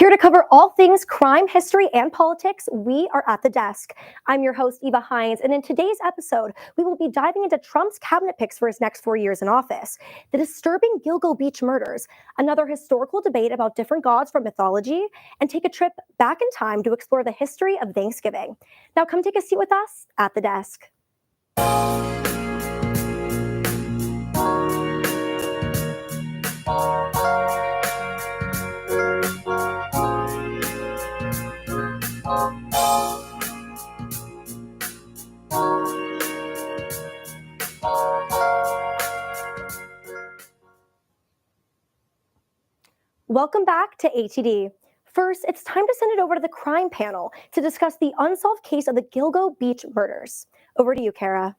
Here to cover all things crime, history, and politics, we are at the desk. I'm your host, Eva Hines, and in today's episode, we will be diving into Trump's cabinet picks for his next 4 years in office, the disturbing Gilgo Beach murders, another historical debate about different gods from mythology, and take a trip back in time to explore the history of Thanksgiving. Now come take a seat with us at the desk. Welcome back to ATD. First, it's time to send it over to the crime panel to discuss the unsolved case of the Gilgo Beach murders. Over to you, Kara.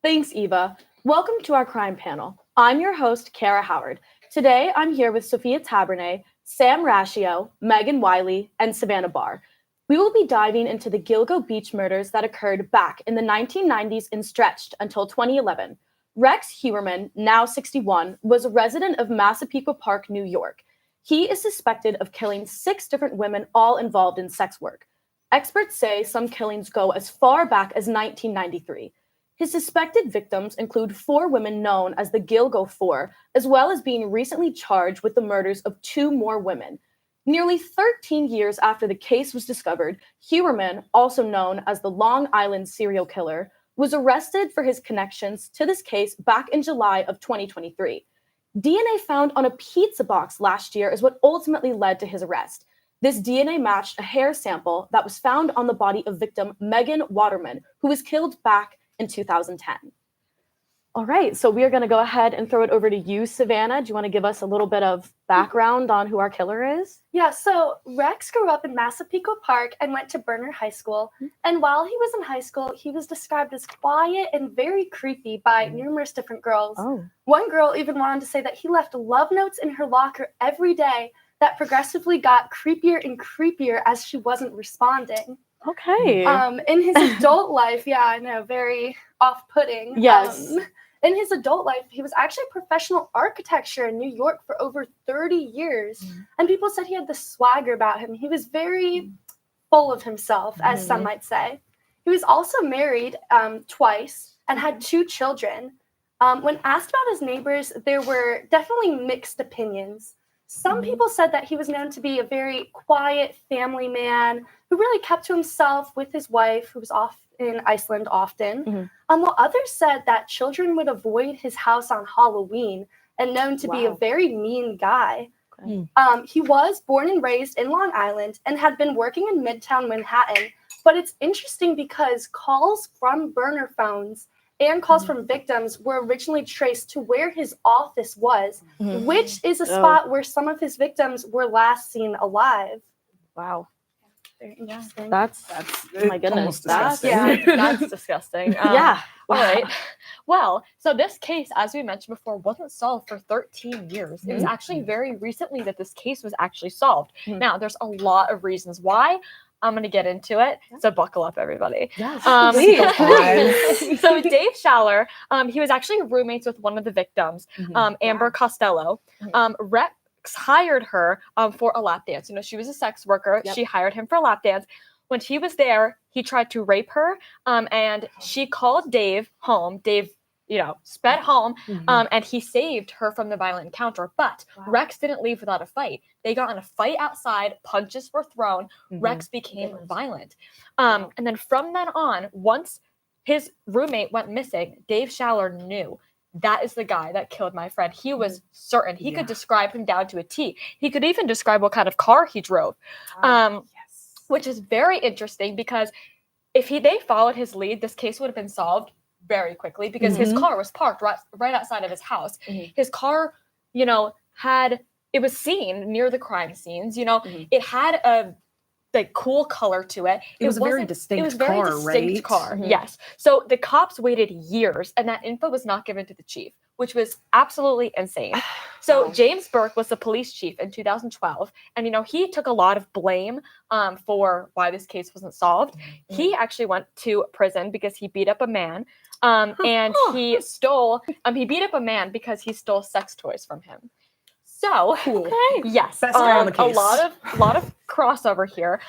Thanks, Eva. Welcome to our crime panel. I'm your host, Kara Howard. Today, I'm here with Sophia Tabernet, Sam Raschio, Megan Wiley, and Savannah Barr. We will be diving into the Gilgo Beach murders that occurred back in the 1990s and stretched until 2011. Rex Heuermann, now 61, was a resident of Massapequa Park, New York. He is suspected of killing 6 different women, all involved in sex work. Experts say some killings go as far back as 1993. His suspected victims include 4 women known as the Gilgo Four, as well as being recently charged with the murders of 2 more women. Nearly 13 years after the case was discovered, Heuermann, also known as the Long Island serial killer, was arrested for his connections to this case back in July of 2023. DNA found on a pizza box last year is what ultimately led to his arrest. This DNA matched a hair sample that was found on the body of victim Megan Waterman, who was killed back in 2010. All right, so we are going to go ahead and throw it over to you, Savannah. Do you want to give us a little bit of background on who our killer is? Yeah, so Rex grew up in Massapequa Park and went to Berner High School. And while he was in high school, he was described as quiet and very creepy by numerous different girls. One girl even wanted to say that he left love notes in her locker every day that progressively got creepier and creepier as she wasn't responding. Okay. In his adult life, yeah, I know, very off-putting. Yes. In his adult life, he was actually a professional architecture in New York for over 30 years. And people said he had this swagger about him. He was very full of himself, as some might say. He was also married twice and had 2 children. When asked about his neighbors, there were definitely mixed opinions. Some people said that he was known to be a very quiet family man who really kept to himself with his wife, who was off in Iceland often. While others said that children would avoid his house on Halloween and known to be a very mean guy. He was born and raised in Long Island and had been working in Midtown Manhattan. But it's interesting because calls from burner phones and calls from victims were originally traced to where his office was, which is a spot where some of his victims were last seen alive. Wow. Very interesting. That's my goodness. That's disgusting. Yeah. All right. Well, so this case, as we mentioned before, wasn't solved for 13 years. It was actually very recently that this case was actually solved. Now, there's a lot of reasons why. I'm going to get into it. So buckle up, everybody. Yes, so Dave Schaller, he was actually roommates with one of the victims, Amber Costello. Rex hired her for a lap dance. You know, she was a sex worker. She hired him for a lap dance. When he was there, he tried to rape her, and she called Dave home. Dave, sped home, and he saved her from the violent encounter. But Rex didn't leave without a fight. They got in a fight outside. Punches were thrown. Rex became violent. And then from then on, once his roommate went missing, Dave Schaller knew that is the guy that killed my friend. He was certain. He could describe him down to a T. He could even describe what kind of car he drove, which is very interesting because if they followed his lead, this case would have been solved very quickly because his car was parked right outside of his house. His car, it was seen near the crime scenes. It had a cool color to it. It was a very distinct car. Yes. So the cops waited years, and that info was not given to the chief, which was absolutely insane. So James Burke was the police chief in 2012, and he took a lot of blame for why this case wasn't solved. He actually went to prison because he beat up a man. And he beat up a man because he stole sex toys from him. So, Cool. yes, Best guy on the a case. lot of crossover here.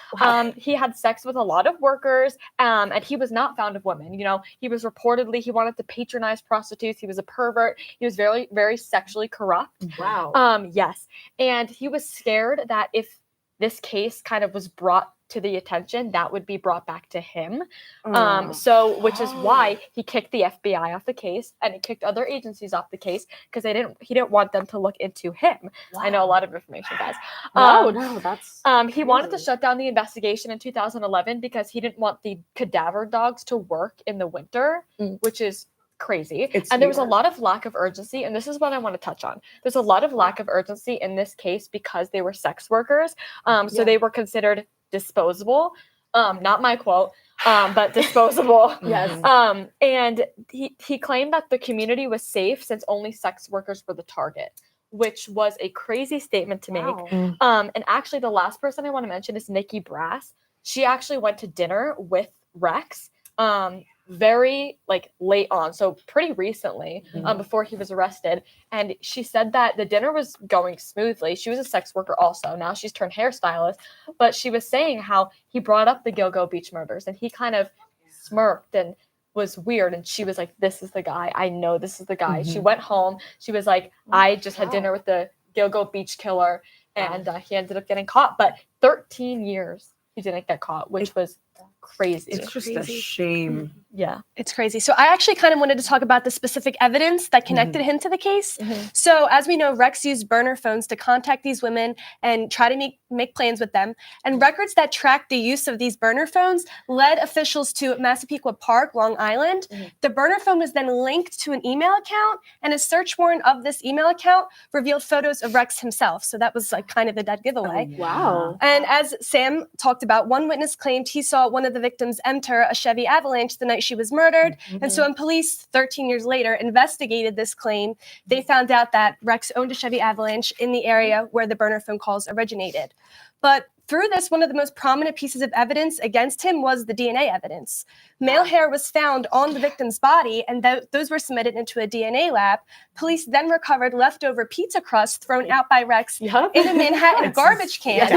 He had sex with a lot of workers, and he was not fond of women. You know, he wanted to patronize prostitutes. He was a pervert. He was very, very sexually corrupt. Wow. Yes, and he was scared that if this case kind of was brought to the attention, that would be brought back to him. Which is why he kicked the FBI off the case, and he kicked other agencies off the case, because he didn't want them to look into him. Wow. I know a lot of information, guys. No, that's he wanted to shut down the investigation in 2011 because he didn't want the cadaver dogs to work in the winter, which is crazy. And there was a lot of lack of urgency, and this is what I want to touch on. There's a lot of lack of urgency in this case because they were sex workers. So they were considered disposable. Not my quote, but disposable. Yes. And he claimed that the community was safe since only sex workers were the target, which was a crazy statement to make. And actually, the last person I want to mention is Nikki Brass. She actually went to dinner with Rex very late on, so pretty recently, before he was arrested. And she said that the dinner was going smoothly. She was a sex worker also. Now she's turned hairstylist. But she was saying how he brought up the Gilgo Beach murders, and he kind of smirked and was weird. And she was like, this is the guy. I know this is the guy. She went home. She was like, I just had dinner with the Gilgo Beach killer, and he ended up getting caught. But 13 years he didn't get caught, which was crazy. It's just a shame. Yeah. It's crazy. So I actually kind of wanted to talk about the specific evidence that connected him to the case. So as we know, Rex used burner phones to contact these women and try to make plans with them. And records that tracked the use of these burner phones led officials to Massapequa Park, Long Island. The burner phone was then linked to an email account, and a search warrant of this email account revealed photos of Rex himself. So that was kind of a dead giveaway. wow. And as Sam talked about, one witness claimed he saw one of the victims enter a Chevy Avalanche the night she was murdered. And so when police 13 years later investigated this claim, they found out that Rex owned a Chevy Avalanche in the area where the burner phone calls originated. But through this, one of the most prominent pieces of evidence against him was the DNA evidence. Male hair was found on the victim's body, and those were submitted into a DNA lab. Police then recovered leftover pizza crust thrown out by Rex in a Manhattan garbage can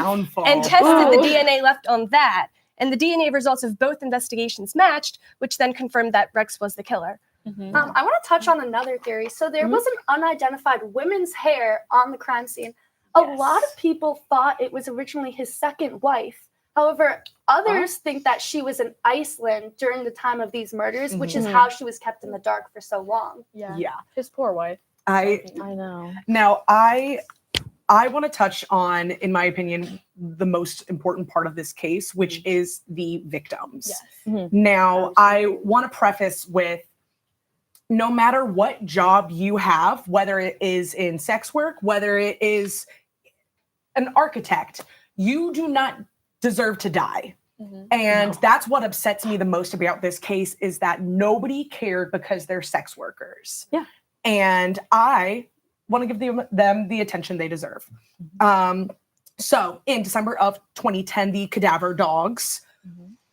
and tested the DNA left on that. And the DNA results of both investigations matched, which then confirmed that Rex was the killer. I want to touch on another theory. So there was an unidentified women's hair on the crime scene. A lot of people thought it was originally his second wife. However, others think that she was in Iceland during the time of these murders, which is how she was kept in the dark for so long. Yeah. His poor wife. I know. Now, I want to touch on, in my opinion, the most important part of this case, which is the victims. Now, I want to preface with, no matter what job you have, whether it is in sex work, whether it is an architect, you do not deserve to die. And that's what upsets me the most about this case, is that nobody cared because they're sex workers. Yeah. And I want to give them the attention they deserve. So in December of 2010, the cadaver dogs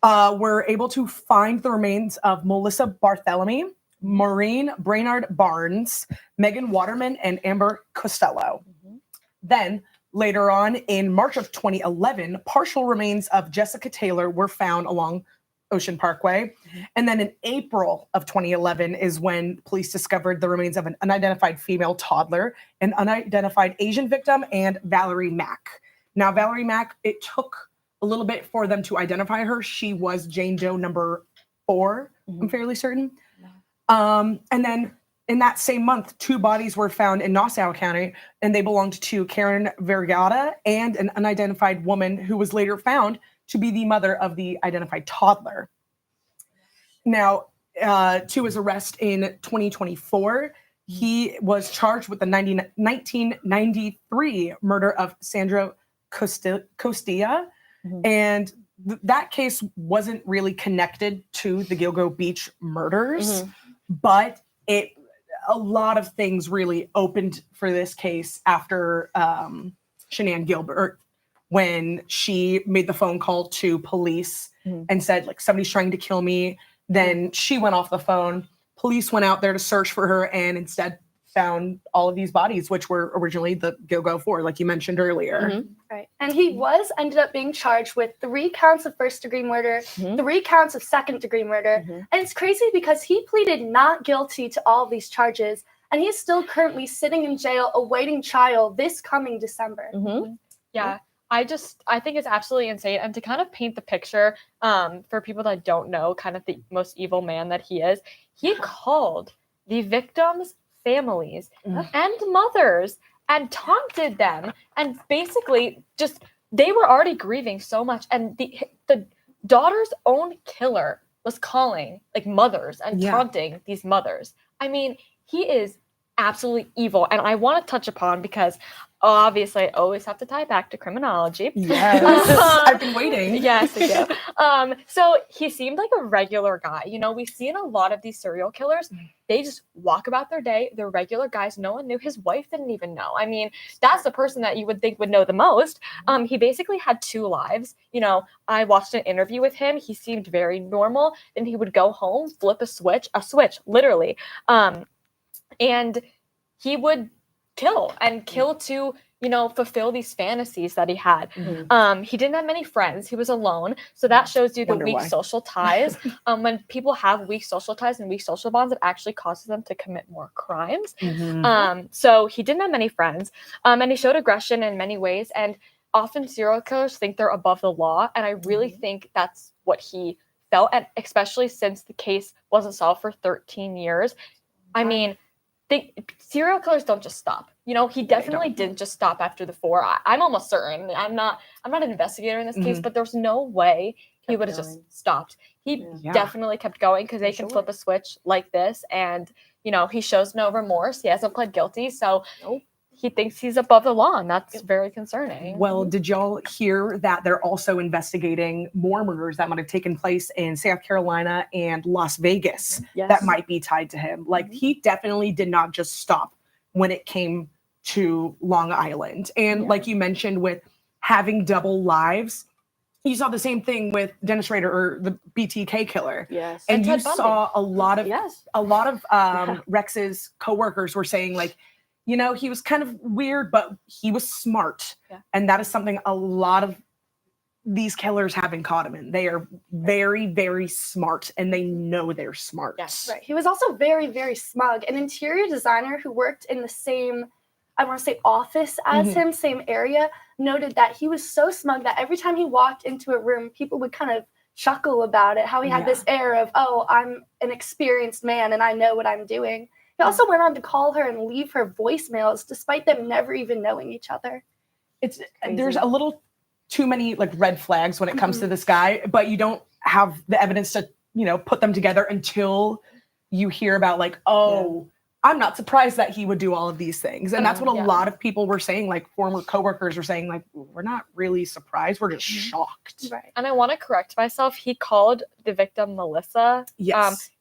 were able to find the remains of Melissa Barthélemy, Maureen Brainard Barnes, Megan Waterman, and Amber Costello. Then later on, in March of 2011, partial remains of Jessica Taylor were found along Ocean Parkway. And then in April of 2011 is when police discovered the remains of an unidentified female toddler, an unidentified Asian victim, and Valerie Mack. Now, Valerie Mack, it took a little bit for them to identify her. She was Jane Doe number 4, I'm fairly certain. And then in that same month, 2 bodies were found in Nassau County, and they belonged to Karen Vergata and an unidentified woman who was later found to be the mother of the identified toddler. Now, to his arrest in 2024, he was charged with the 1993 murder of Sandra Costilla, and that case wasn't really connected to the Gilgo Beach murders, but a lot of things really opened for this case after Shanann Gilbert, when she made the phone call to police and said, somebody's trying to kill me. Then she went off the phone. Police went out there to search for her and instead found all of these bodies, which were originally the Go-Go 4, like you mentioned earlier. Mhm. Right. And he ended up being charged with 3 counts of first-degree murder, Mhm. 3 counts of second-degree murder. Mhm. And it's crazy because he pleaded not guilty to all of these charges, and he's still currently sitting in jail awaiting trial this coming December. Mhm. Yeah, I think it's absolutely insane. And to kind of paint the picture, for people that don't know, kind of the most evil man that he is, he called the victims' families and mothers and taunted them, and basically just they were already grieving so much, and the daughter's own killer was calling like mothers and Yeah. taunting these mothers. I mean, he is absolutely evil, and I want to touch upon because obviously I always have to tie back to criminology. Yes. I've been waiting. Yes, thank you. So he seemed like a regular guy. You know, we've seen a lot of these serial killers. They just walk about their day. They're regular guys. No one knew. His wife didn't even know. I mean, that's the person that you would think would know the most. He basically had 2 lives. You know, I watched an interview with him. He seemed very normal. Then he would go home, flip a switch, literally. And he would kill to, you know, fulfill these fantasies that he had. He didn't have many friends. He was alone. So that shows you the Wonder weak why. social ties. When people have weak social ties and weak social bonds, it actually causes them to commit more crimes. Mhm. So he didn't have many friends. And he showed aggression in many ways. And often serial killers think they're above the law. And I really think that's what he felt. And especially since the case wasn't solved for 13 years. I mean, serial killers don't just stop. You know, he definitely didn't just stop after the 4. I'm almost certain. I'm not an investigator in this case, but there's no way he would have just stopped. He Yeah. definitely kept going because they can flip a switch like this, and you know, he shows no remorse. He hasn't pled guilty, so he thinks he's above the law, and that's very concerning. Well, did y'all hear that they're also investigating more murders that might have taken place in South Carolina and Las Vegas Yes. that might be tied to him? Like, he definitely did not just stop when it came to Long Island. And like you mentioned with having double lives, you saw the same thing with Dennis Rader or the BTK killer. Yes. And you Ted Bundy. saw a lot of Yes. Rex's coworkers were saying, like, you know, he was kind of weird, but he was smart. Yeah. And that is something a lot of these killers have in common. They are very, very smart, and they know they're smart. Yes. Right. He was also very, very smug. An interior designer who worked in the same, I want to say, office as him, same area, noted that he was so smug that every time he walked into a room, people would kind of chuckle about it, how he had this air of, oh, I'm an experienced man and I know what I'm doing. He also went on to call her and leave her voicemails despite them never even knowing each other. There's a little too many like red flags when it comes to this guy, but you don't have the evidence to, you know, put them together until you hear about like, oh, I'm not surprised that he would do all of these things. And that's what a lot of people were saying, like former coworkers were saying, like, we're not really surprised, we're just shocked. Right. And I want to correct myself. He called the victim Melissa. Yes.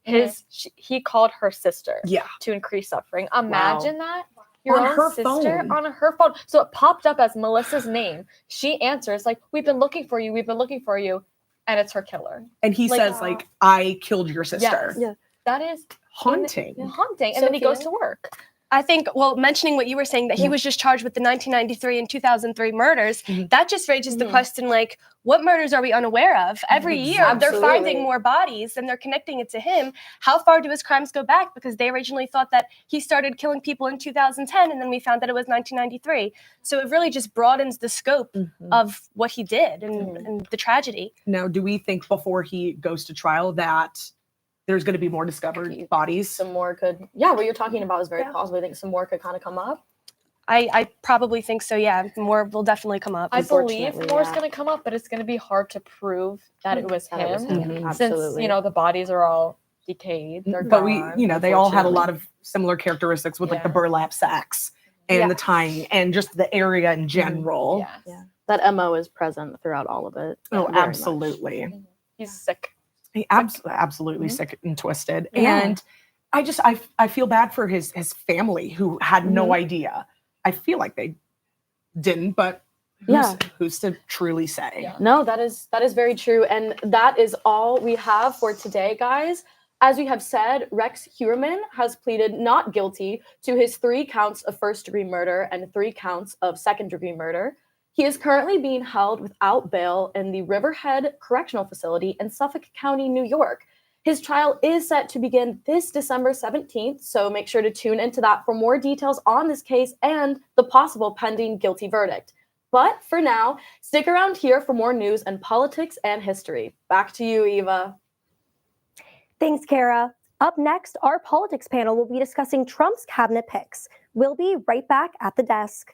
He called her sister. Yeah. To increase suffering. Imagine that. On Your own her sister phone. on her phone. So it popped up as Melissa's name. She answers like, "We've been looking for you. We've been looking for you," and it's her killer. And he Like, says, like, I killed your sister. Yes. That is Haunting. haunting. And then he goes to work. I think, well, mentioning what you were saying, that he was just charged with the 1993 and 2003 murders, that just raises the question, like, what murders are we unaware of? Every year, they're Absolutely. finding more bodies and they're connecting it to him. How far do his crimes go back? Because they originally thought that he started killing people in 2010, and then we found that it was 1993. So it really just broadens the scope of what he did and the tragedy. Now, do we think before he goes to trial that there's going to be more discovered bodies? Some more could, what you're talking about is very possible. I think some more could kind of come up. I probably think so, yeah. More will definitely come up. I believe Unfortunately, more is yeah. going to come up, but it's going to be hard to prove that it was That it was him. him. Since, Absolutely. you know, the bodies are all decayed. They're But gone. they all had a lot of similar characteristics with like the Yeah. burlap sacks and the tying and just the area in general. Yes. Yeah. That MO is present throughout all of it. Oh, very much. absolutely. He's sick. He absolutely sick and twisted. Yeah. And I feel bad for his family who had no idea. I feel like they didn't, but who's to truly say? Yeah. No, that is very true. And that is all we have for today, guys. As we have said, Rex Heuermann has pleaded not guilty to his 3 counts of first-degree murder and 3 counts of second-degree murder. He is currently being held without bail in the Riverhead Correctional Facility in Suffolk County, New York. His trial is set to begin this December 17th, so make sure to tune into that for more details on this case and the possible pending guilty verdict. But for now, stick around here for more news and politics and history. Back to you, Eva. Thanks, Kara. Up next, our politics panel will be discussing Trump's cabinet picks. We'll be right back at the desk.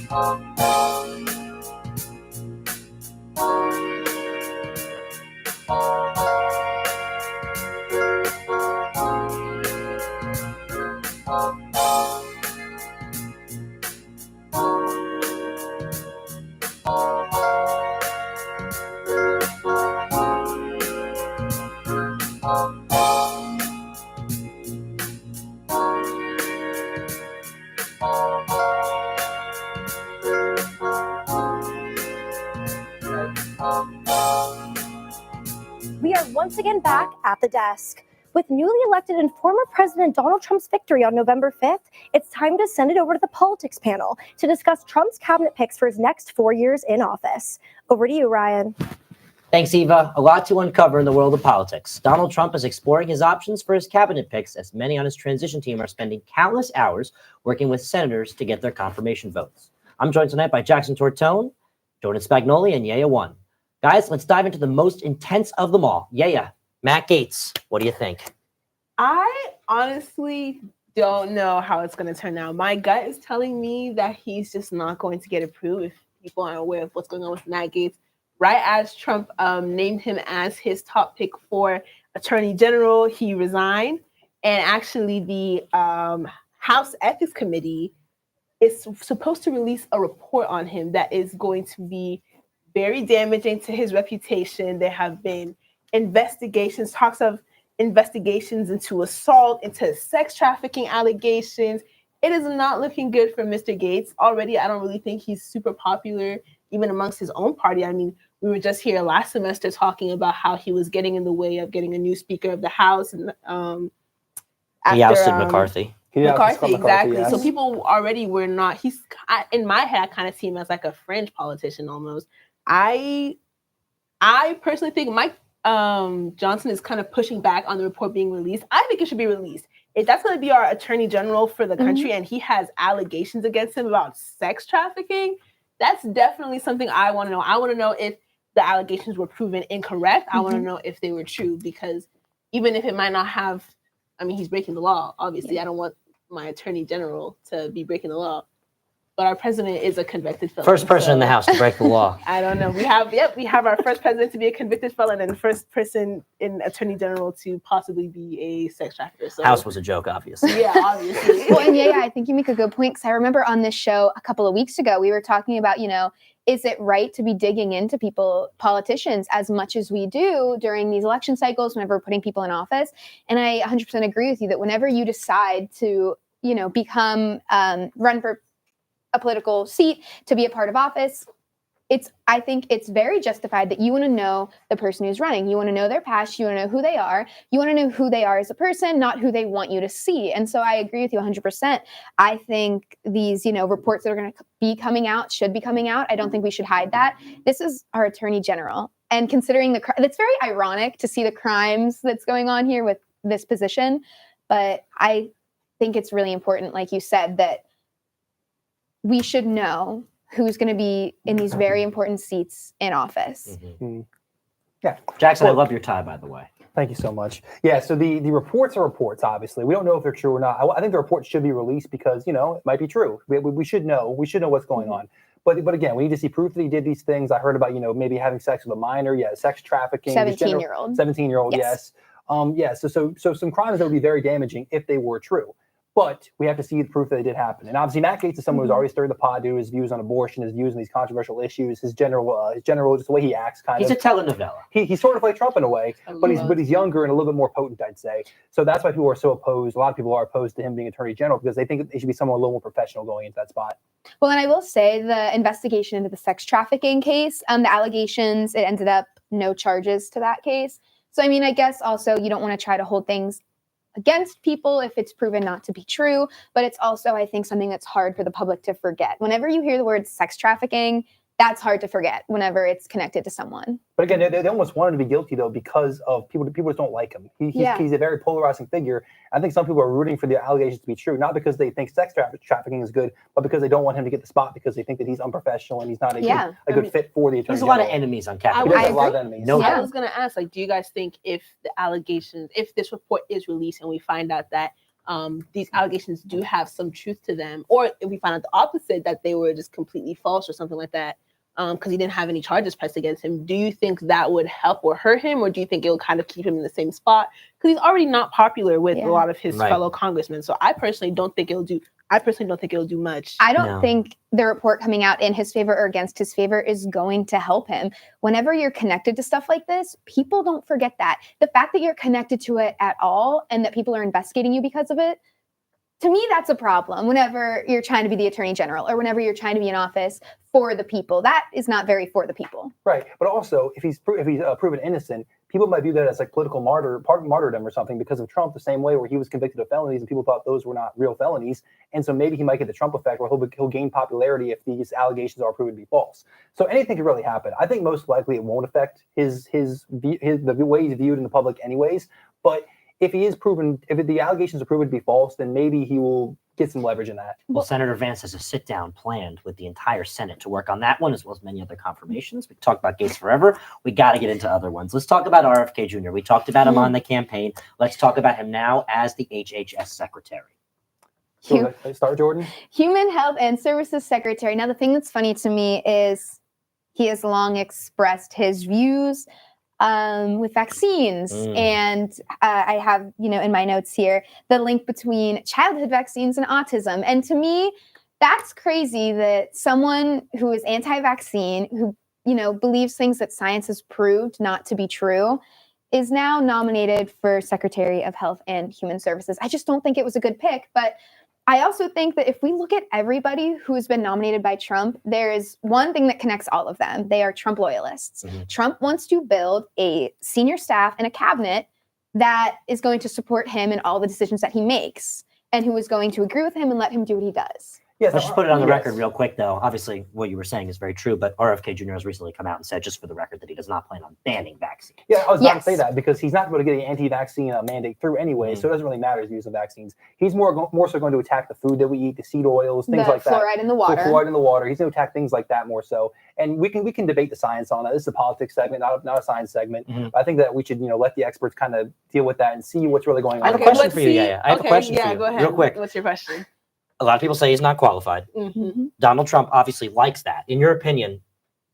We are once again back at the desk. With newly elected and former President Donald Trump's victory on November 5th, it's time to send it over to the politics panel to discuss Trump's cabinet picks for his next 4 years in office. Over to you, Ryan. Thanks, Eva. A lot to uncover in the world of politics. Donald Trump is exploring his options for his cabinet picks, as many on his transition team are spending countless hours working with senators to get their confirmation votes. I'm joined tonight by Jackson Tortone, Jordan Spagnoli, and Yaya One. Guys, let's dive into the most intense of them all. Yaya, Matt Gaetz, what do you think? I honestly don't know how it's going to turn out. My gut is telling me that he's just not going to get approved if people aren't aware of what's going on with Matt Gaetz. Right as Trump named him as his top pick for Attorney General, he resigned. And actually, the House Ethics Committee is supposed to release a report on him that is going to be very damaging to his reputation. There have been investigations, talks of investigations into assault, into sex trafficking allegations. It is not looking good for Mr. Gaetz. Already, I don't really think he's super popular, even amongst his own party. I mean, we were just here last semester talking about how he was getting in the way of getting a new Speaker of the House. And He ousted McCarthy. McCarthy, exactly. Yes. So people already were not, in my head, I kind of see him as like a fringe politician almost. I personally think Mike Johnson is kind of pushing back on the report being released. I think it should be released. If that's going to be our attorney general for the country and he has allegations against him about sex trafficking, that's definitely something I want to know. I want to know if the allegations were proven incorrect. I want to know if they were true, because even if it might not have, I mean, he's breaking the law. Obviously, I don't want my attorney general to be breaking the law. But our president is a convicted felon. First person in the House to break the law. I don't know. We have our first president to be a convicted felon and the first person in attorney general to possibly be a sex trafficker. So House was a joke, obviously. yeah, obviously. Well, and yeah, I think you make a good point, because I remember on this show a couple of weeks ago, we were talking about, is it right to be digging into politicians, as much as we do during these election cycles, whenever we're putting people in office? And I 100% agree with you that whenever you decide to, become, run for a political seat, to be a part of office, I think it's very justified that you want to know the person who's running. You want to know their past. You want to know who they are. You want to know who they are as a person, not who they want you to see. And so I agree with you 100%. I think these, reports that are going to be coming out should be coming out. I don't think we should hide that. This is our attorney general. And considering it's very ironic to see the crimes that's going on here with this position. But I think it's really important, like you said, that we should know who's going to be in these very important seats in office. Yeah. Jackson, I Well- love your tie, by the way. Thank you so much. Yeah, so the reports are reports, obviously. We don't know if they're true or not. I think the reports should be released because, it might be true. We should know. We should know what's going on. But again, we need to see proof that he did these things. I heard about, maybe having sex with a minor. Yeah, sex trafficking. 17-year-old. 17-year-old, Yes. yes. So some crimes that would be very damaging if they were true. But we have to see the proof that it did happen. And obviously, Matt Gaetz is someone who's already stirred the pot due to his views on abortion, his views on these controversial issues, his general, just the way he acts, kind He's of. a telenovela. He's sort of like Trump in a way, but he's younger and a little bit more potent, I'd say. So that's why people are so opposed. A lot of people are opposed to him being attorney general because they think he should be someone a little more professional going into that spot. Well, and I will say the investigation into the sex trafficking case, the allegations, it ended up no charges to that case. So, I guess also you don't want to try to hold things against people if it's proven not to be true, but it's also, I think, something that's hard for the public to forget. Whenever you hear the word sex trafficking, that's hard to forget whenever it's connected to someone. But again, they almost want him to be guilty, though, because of people just don't like him. He's a very polarizing figure. I think some people are rooting for the allegations to be true, not because they think sex trafficking is good, but because they don't want him to get the spot because they think that he's unprofessional and he's not a good fit for the attorney There's a lot of general. enemies on He Capitol does I have a lot of agree. enemies. No I doubt. was going to ask, do you guys think if the allegations, if this report is released and we find out that these allegations do have some truth to them, or if we find out the opposite, that they were just completely false or something like that, because he didn't have any charges pressed against him, do you think that would help or hurt him, or do you think it'll kind of keep him in the same spot? Because he's already not popular with a lot of his fellow congressmen. So I personally don't think it'll do much. I don't think the report coming out in his favor or against his favor is going to help him. Whenever you're connected to stuff like this, people don't forget that. The fact that you're connected to it at all and that people are investigating you because of it, to me, that's a problem. Whenever you're trying to be the attorney general or whenever you're trying to be in office for the people, that is not very for the people. Right. But also, if he's proven innocent, people might view that as like political martyrdom or something because of Trump, the same way where he was convicted of felonies and people thought those were not real felonies. And so maybe he might get the Trump effect where he'll gain popularity if these allegations are proven to be false. So anything could really happen. I think most likely it won't affect the way he's viewed in the public anyways. But if the allegations are proven to be false, then maybe he will get some leverage in that. Well, Senator Vance has a sit-down planned with the entire Senate to work on that one, as well as many other confirmations. We talked about Gates forever. We got to get into other ones. Let's talk about RFK Jr. We talked about him on the campaign. Let's talk about him now as the HHS secretary. So start, Jordan. Human Health and Services Secretary. Now, the thing that's funny to me is he has long expressed his views with vaccines. And I have, in my notes here, the link between childhood vaccines and autism. And to me, that's crazy that someone who is anti-vaccine, who, believes things that science has proved not to be true, is now nominated for Secretary of Health and Human Services. I just don't think it was a good pick. But I also think that if we look at everybody who has been nominated by Trump, there is one thing that connects all of them. They are Trump loyalists. Trump wants to build a senior staff and a cabinet that is going to support him in all the decisions that he makes and who is going to agree with him and let him do what he does. Yes, Let's just put it on the record real quick, though. Obviously, what you were saying is very true, but RFK Jr. has recently come out and said, just for the record, that he does not plan on banning vaccines. Yeah, I was about to say that because he's not going to get an anti-vaccine mandate through anyway, so it doesn't really matter his views of vaccines. He's more so going to attack the food that we eat, the seed oils, things like that. Fluoride in the water. Fluoride in the water. He's going to attack things like that more so. And we can debate the science on that. This is a politics segment, not a science segment. But I think that we should let the experts kind of deal with that and see what's really going on. I have a question for you, Yaya. I have a question for you, go ahead. real quick. What's your question? A lot of people say he's not qualified. Donald Trump obviously likes that. In your opinion,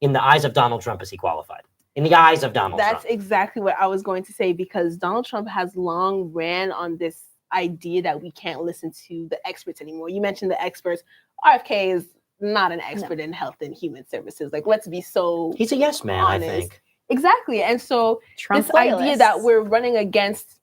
in the eyes of Donald Trump, is he qualified? In the eyes of Donald Trump. That's exactly what I was going to say, because Donald Trump has long ran on this idea that we can't listen to the experts anymore. You mentioned the experts. RFK is not an expert in health and human services. Like, let's be so He's a yes man, honest. I think. Exactly. And so Trump this idea that we're running against,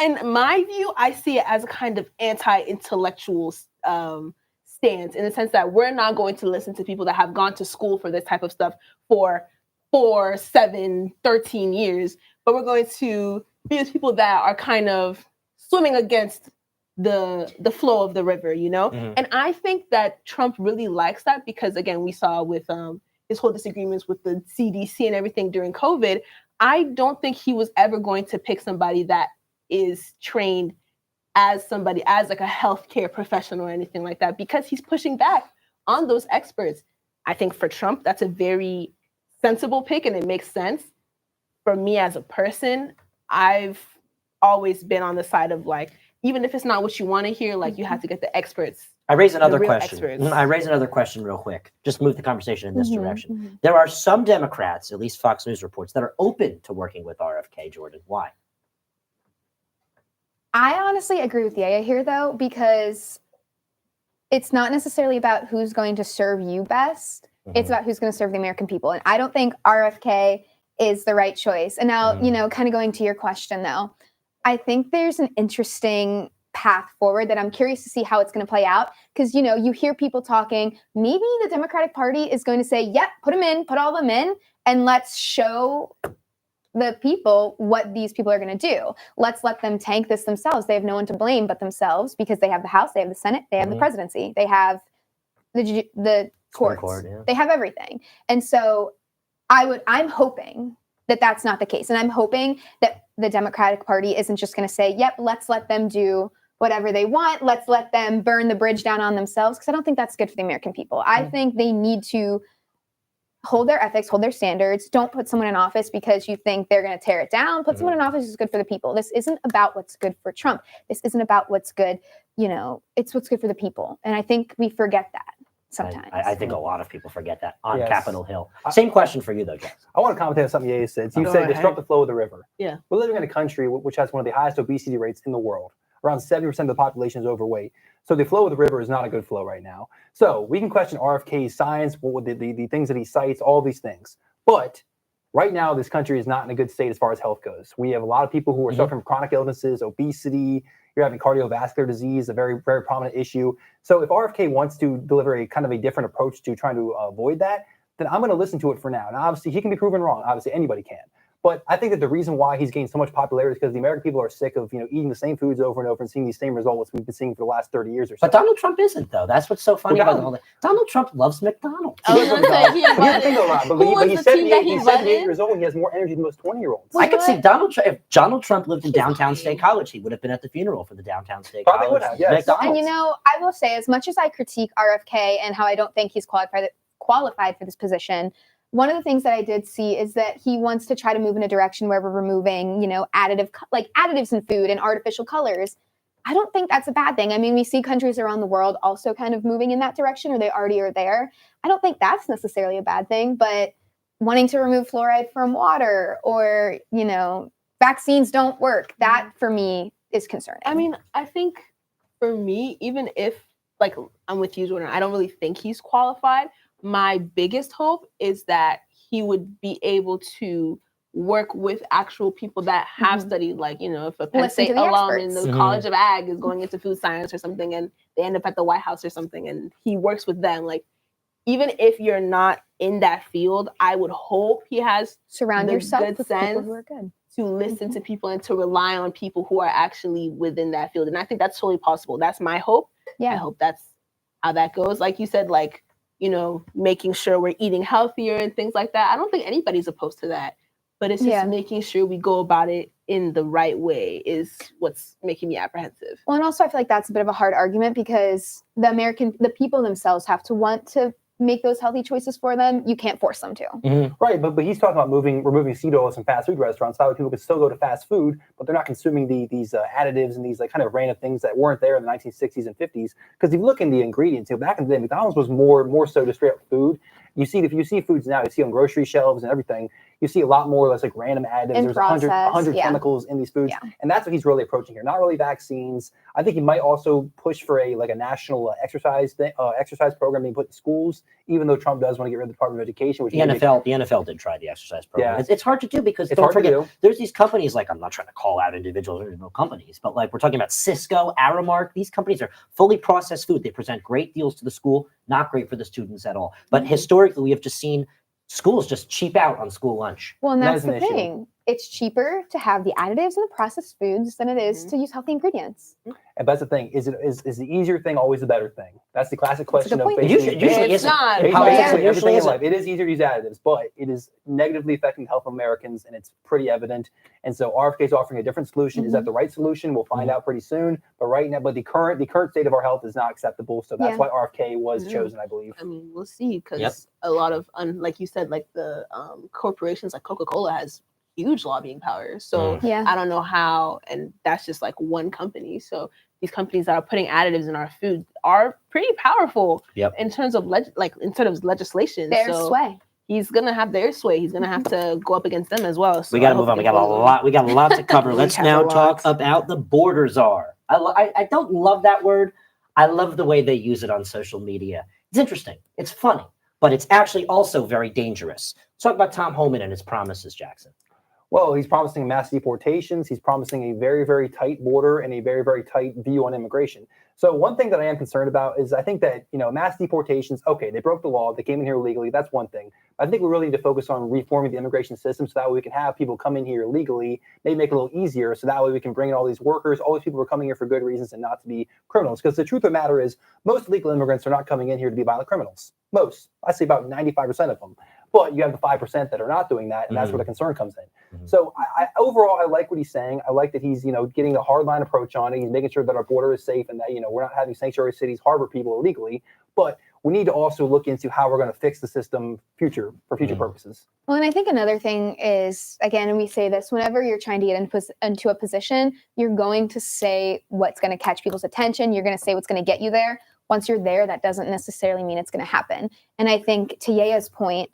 in my view, I see it as a kind of anti-intellectual stance, in the sense that we're not going to listen to people that have gone to school for this type of stuff for 4, 7, 13 years, but we're going to be with people that are kind of swimming against the flow of the river, And I think that Trump really likes that because, again, we saw with his whole disagreements with the CDC and everything during COVID. I don't think he was ever going to pick somebody that is trained as like a healthcare professional or anything like that, because he's pushing back on those experts. I think for Trump, that's a very sensible pick and it makes sense. For me as a person, I've always been on the side of like, even if it's not what you want to hear, like you have to get the experts. I raise another question. Experts. I raise another question real quick. Just move the conversation in this direction. There are some Democrats, at least Fox News reports, that are open to working with RFK, Jordan. Why? I honestly agree with Yaya here, though, because it's not necessarily about who's going to serve you best. It's about who's going to serve the American people. And I don't think RFK is the right choice. And now, kind of going to your question, though, I think there's an interesting path forward that I'm curious to see how it's going to play out. Because, you hear people talking, maybe the Democratic Party is going to say, yep, put all them in, and let's show the people what these people are going to do. Let's let them tank this themselves. They have no one to blame but themselves, because they have the House, they have the Senate, they have the presidency, they have the courts, they have everything. And so I'm hoping that that's not the case. And I'm hoping that the Democratic Party isn't just going to say, yep, let's let them do whatever they want. Let's let them burn the bridge down on themselves. Because I don't think that's good for the American people. I think they need to hold their ethics, hold their standards. Don't put someone in office because you think they're going to tear it down. Put someone in office who's good for the people. This isn't about what's good for Trump. This isn't about what's good, it's what's good for the people. And I think we forget that sometimes. I think a lot of people forget that on Yes. Capitol Hill. Same question for you, though, Jackson. I want to comment on something Ye said. So you Go said ahead. disrupt the flow of the river. Yeah. We're living in a country which has one of the highest obesity rates in the world. Around 70% of the population is overweight. So the flow of the river is not a good flow right now. So we can question RFK's science, the things that he cites, all these things. But right now, this country is not in a good state as far as health goes. We have a lot of people who are suffering from chronic illnesses, obesity. You're having cardiovascular disease, a very, very prominent issue. So if RFK wants to deliver a kind of a different approach to trying to avoid that, then I'm going to listen to it for now. Now, obviously, he can be proven wrong. Obviously, anybody can. But I think that the reason why he's gained so much popularity is because the American people are sick of eating the same foods over and over and seeing these same results we've been seeing for the last 30 years or so. But Donald Trump isn't, though. That's what's so funny Well, about all that. Donald Trump loves McDonald's. I was gonna say, he Here's the voted- thing, though, Rob, but Who was he's the team that 78, he he's 78 voted? years old and he has more energy than most 20-year-olds. I could see Donald Trump. If Donald Trump lived in downtown State College, he would have been at the funeral for the downtown State Probably College would have, yes. McDonald's. And I will say, as much as I critique RFK and how I don't think he's qualified for this position, one of the things that I did see is that he wants to try to move in a direction where we're removing, additives in food and artificial colors. I don't think that's a bad thing. I mean, we see countries around the world also kind of moving in that direction, or they already are there. I don't think that's necessarily a bad thing, but wanting to remove fluoride from water or, vaccines don't work, that for me is concerning. I mean, I think for me, even if I'm with you, Jordan, I don't really think he's qualified. My biggest hope is that he would be able to work with actual people that have studied, if a Penn Listen State to the alum in experts. the College of Ag is going into food science or something, and they end up at the White House or something, and he works with them. Even if you're not in that field, I would hope he has Surround the yourself good with people sense who are good. to listen to people and to rely on people who are actually within that field. And I think that's totally possible. That's my hope. I Yeah. hope that's how that goes. Like you said, making sure we're eating healthier and things like that. I don't think anybody's opposed to that. But it's just making sure we go about it in the right way is what's making me apprehensive. Well, and also I feel like that's a bit of a hard argument because the people themselves have to want to make those healthy choices for them. You can't force them to. Right, but he's talking about removing seed oils from fast food restaurants. That way people can still go to fast food, but they're not consuming these additives and these kind of random things that weren't there in the 1960s and 50s. Because if you look in the ingredients, back in the day, McDonald's was more so just straight up food. If you see foods now, you see on grocery shelves and everything, you see a lot more or less random additives. And There's 100 yeah. chemicals in these foods. Yeah. And that's what he's really approaching here. Not really vaccines. I think he might also push for a national exercise program being put in schools, even though Trump does want to get rid of the Department of Education. Which The NFL did try the exercise program. Yeah. It's hard to do because It's don't hard to forget, do. there's these companies I'm not trying to call out individuals or individual companies, but we're talking about Cisco, Aramark. These companies are fully processed food. They present great deals to the school, not great for the students at all. But historically, we have just seen schools just cheap out on school lunch. Well, and That that's is an the issue. thing. It's cheaper to have the additives and the processed foods than it is to use healthy ingredients. And that's the thing. Is the easier thing always the better thing? That's the classic question good of point. basically Usually It's isn't. not. In basically politics, Yeah. it usually everything in isn't. life. It is easier to use additives, but it is negatively affecting the health of Americans, and it's pretty evident. And so RFK is offering a different solution. Is that the right solution? We'll find out pretty soon. But right now, the current state of our health is not acceptable. So that's Yeah. why RFK was chosen, I believe. I mean, we'll see because Yep. a lot of, like you said, the corporations like Coca-Cola has huge lobbying power. So Yeah. I don't know how, and that's just one company. So these companies that are putting additives in our food are pretty powerful Yep. in terms of legislation. Their so sway. he's gonna have their sway. He's gonna have to go up against them as well. So We got I to hope move on. he We got a follows them. lot. We got a lot to cover. Let's have now a talk lot. about the border czar. I don't love that word. I love the way they use it on social media. It's interesting. It's funny, but it's actually also very dangerous. Let's talk about Tom Homan and his promises, Jackson. Well, he's promising mass deportations. He's promising a very, very tight border and a very, very tight view on immigration. So one thing that I am concerned about is I think that, mass deportations, okay, they broke the law. They came in here illegally. That's one thing. I think we really need to focus on reforming the immigration system so that way we can have people come in here legally, maybe make it a little easier. So that way we can bring in all these workers, all these people who are coming here for good reasons and not to be criminals. Because the truth of the matter is most legal immigrants are not coming in here to be violent criminals. Most. I say about 95% of them. But you have the 5% that are not doing that, and that's where the concern comes in. So overall, I like what he's saying. I like that he's, getting a hardline approach on it. He's making sure that our border is safe and that, we're not having sanctuary cities harbor people illegally. But we need to also look into how we're going to fix the system for future purposes. Well, and I think another thing is, again, and we say this, whenever you're trying to get into a position, you're going to say what's going to catch people's attention. You're going to say what's going to get you there. Once you're there, that doesn't necessarily mean it's going to happen. And I think to Yea's point,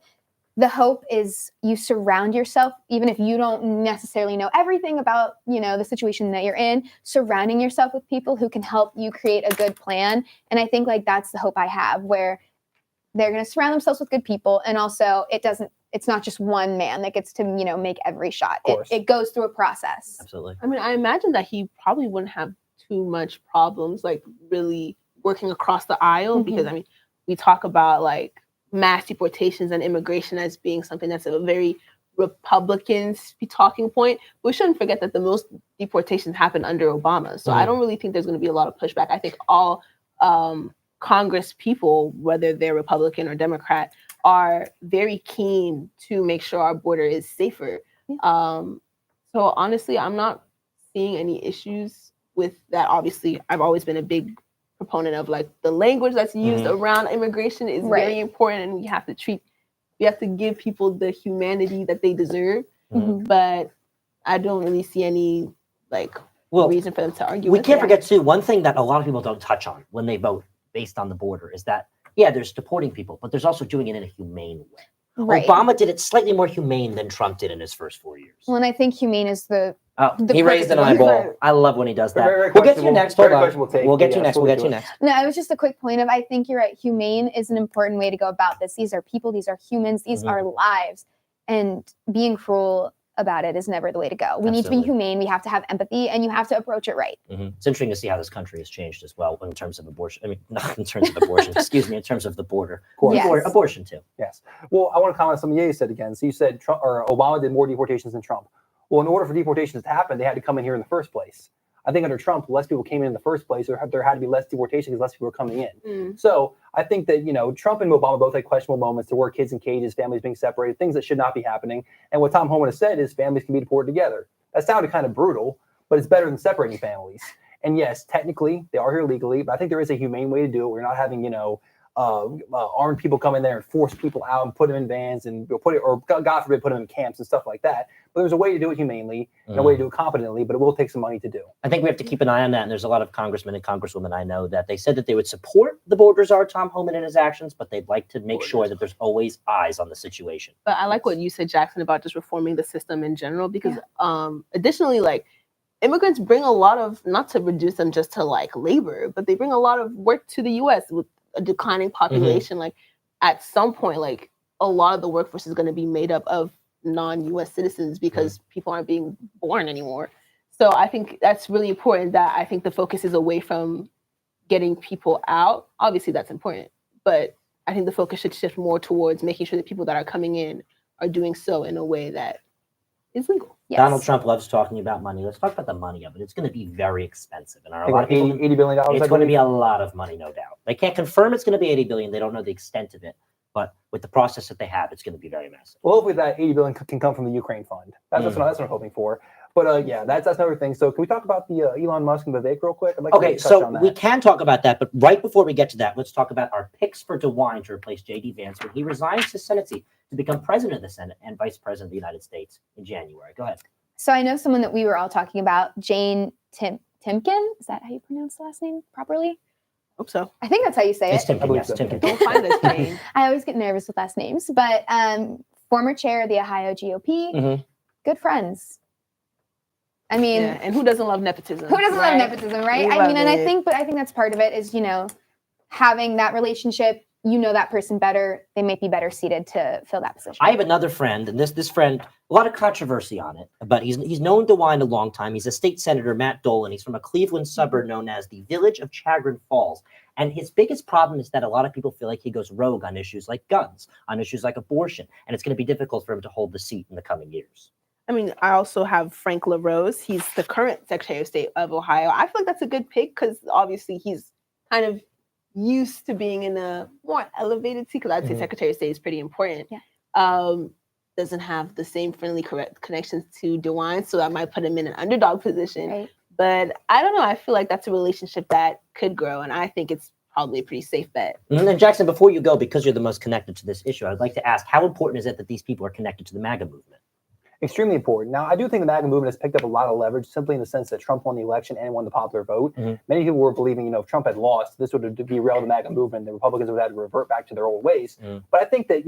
the hope is you surround yourself, even if you don't necessarily know everything about, the situation that you're in, surrounding yourself with people who can help you create a good plan. And I think that's the hope I have, where they're going to surround themselves with good people. And also it's not just one man that gets to, make every shot. It goes through a process. Absolutely. I mean, I imagine that he probably wouldn't have too much problems, really working across the aisle, because we talk about mass deportations and immigration as being something that's a very Republican talking point. We shouldn't forget that the most deportations happened under Obama. So I don't really think there's going to be a lot of pushback. I think all Congress people, whether they're Republican or Democrat, are very keen to make sure our border is safer. So honestly, I'm not seeing any issues with that. Obviously, I've always been a big proponent of the language that's used around immigration is very important, and we have to give people the humanity that they deserve. But I don't really see any reason for them to argue. We can't forget too, one thing that a lot of people don't touch on when they vote based on the border is that there's deporting people, but there's also doing it in a humane way. Right. Obama did it slightly more humane than Trump did in his first 4 years. Well, and I think humane is the he raised an eyeball. I love when he does that. Very We'll get to you next. Hold on. We'll get to you next. We'll We'll get to you next. No, it was just a quick point of, I think you're right. Humane is an important way to go about this. These are people, these are humans, these are lives. And being cruel about it is never the way to go. We need to be humane. We have to have empathy, and you have to approach it right. It's interesting to see how this country has changed as well in terms of abortion. I mean, not in terms of abortion, excuse me, in terms of the border. Abortion too. Yes. Well, I want to comment on something you said again. So you said Obama did more deportations than Trump. Well, in order for deportations to happen, they had to come in here in the first place. I think under Trump, less people came in the first place. There had to be less deportations because less people were coming in. So I think that, Trump and Obama both had questionable moments. There were kids in cages, families being separated, things that should not be happening. And what Tom Homan has said is families can be deported together. That sounded kind of brutal, but it's better than separating families. And yes, technically, they are here legally, but I think there is a humane way to do it. We're not having, armed people come in there and force people out and put them in vans and or God forbid, put them in camps and stuff like that. But there's a way to do it humanely and a way to do it competently, but it will take some money to do. I think we have to keep an eye on that. And there's a lot of congressmen and congresswomen I know that they said that they would support the border czar, Tom Homan, in his actions, but they'd like to make sure that there's always eyes on the situation. But I like what you said, Jackson, about just reforming the system in general, because additionally, immigrants bring a lot of, not to reduce them just to labor, but they bring a lot of work to the U.S. with a declining population. At some point, a lot of the workforce is going to be made up of non-U.S. citizens because people aren't being born anymore. So I think that's really important, that I think the focus is away from getting people out. Obviously that's important, but I think the focus should shift more towards making sure that people that are coming in are doing so in a way that is legal. Yes. Donald Trump loves talking about money. Let's talk about the money of it. It's going to be very expensive. And a lot of people, $80 billion. It's going to be a lot of money, no doubt. They can't confirm it's going to be $80 billion. They don't know the extent of it. But with the process that they have, it's going to be very massive. Well, hopefully that $80 billion can come from the Ukraine fund. That's what I'm hoping for. But that's another thing. So can we talk about the Elon Musk and Vivek real quick? I'd like to touch on that. We can talk about that. But right before we get to that, let's talk about our picks for DeWine to replace J.D. Vance when he resigns his Senate seat to become president of the Senate and vice president of the United States in January. Go ahead. So I know someone that we were all talking about, Jane Timken. Is that how you pronounce the last name properly? Hope so. I think that's how you say It's it. Timken, yes, Timken. Don't find this name. I always get nervous with last names, but former chair of the Ohio GOP, good friends. I mean, and who doesn't love nepotism? Who doesn't love nepotism, right? I mean, and I think that's part of it is, having that relationship. That person better. They might be better seated to fill that position. I have another friend, and this friend, a lot of controversy on it, but he's known DeWine a long time. He's a state senator, Matt Dolan. He's from a Cleveland suburb known as the Village of Chagrin Falls. And his biggest problem is that a lot of people feel like he goes rogue on issues like guns, on issues like abortion, and it's going to be difficult for him to hold the seat in the coming years. I mean, I also have Frank LaRose. He's the current Secretary of State of Ohio. I feel like that's a good pick because obviously he's kind of used to being in a more elevated seat, because I'd say Secretary of State is pretty important. Yeah. Doesn't have the same friendly connections to DeWine, so I might put him in an underdog position. Right. But I don't know. I feel like that's a relationship that could grow, and I think it's probably a pretty safe bet. And then Jackson, before you go, because you're the most connected to this issue, I'd like to ask, how important is it that these people are connected to the MAGA movement? Extremely important. Now, I do think the MAGA movement has picked up a lot of leverage simply in the sense that Trump won the election and won the popular vote. Mhm. Many people were believing, if Trump had lost, this would derail the MAGA movement. The Republicans would have to revert back to their old ways. But I think that,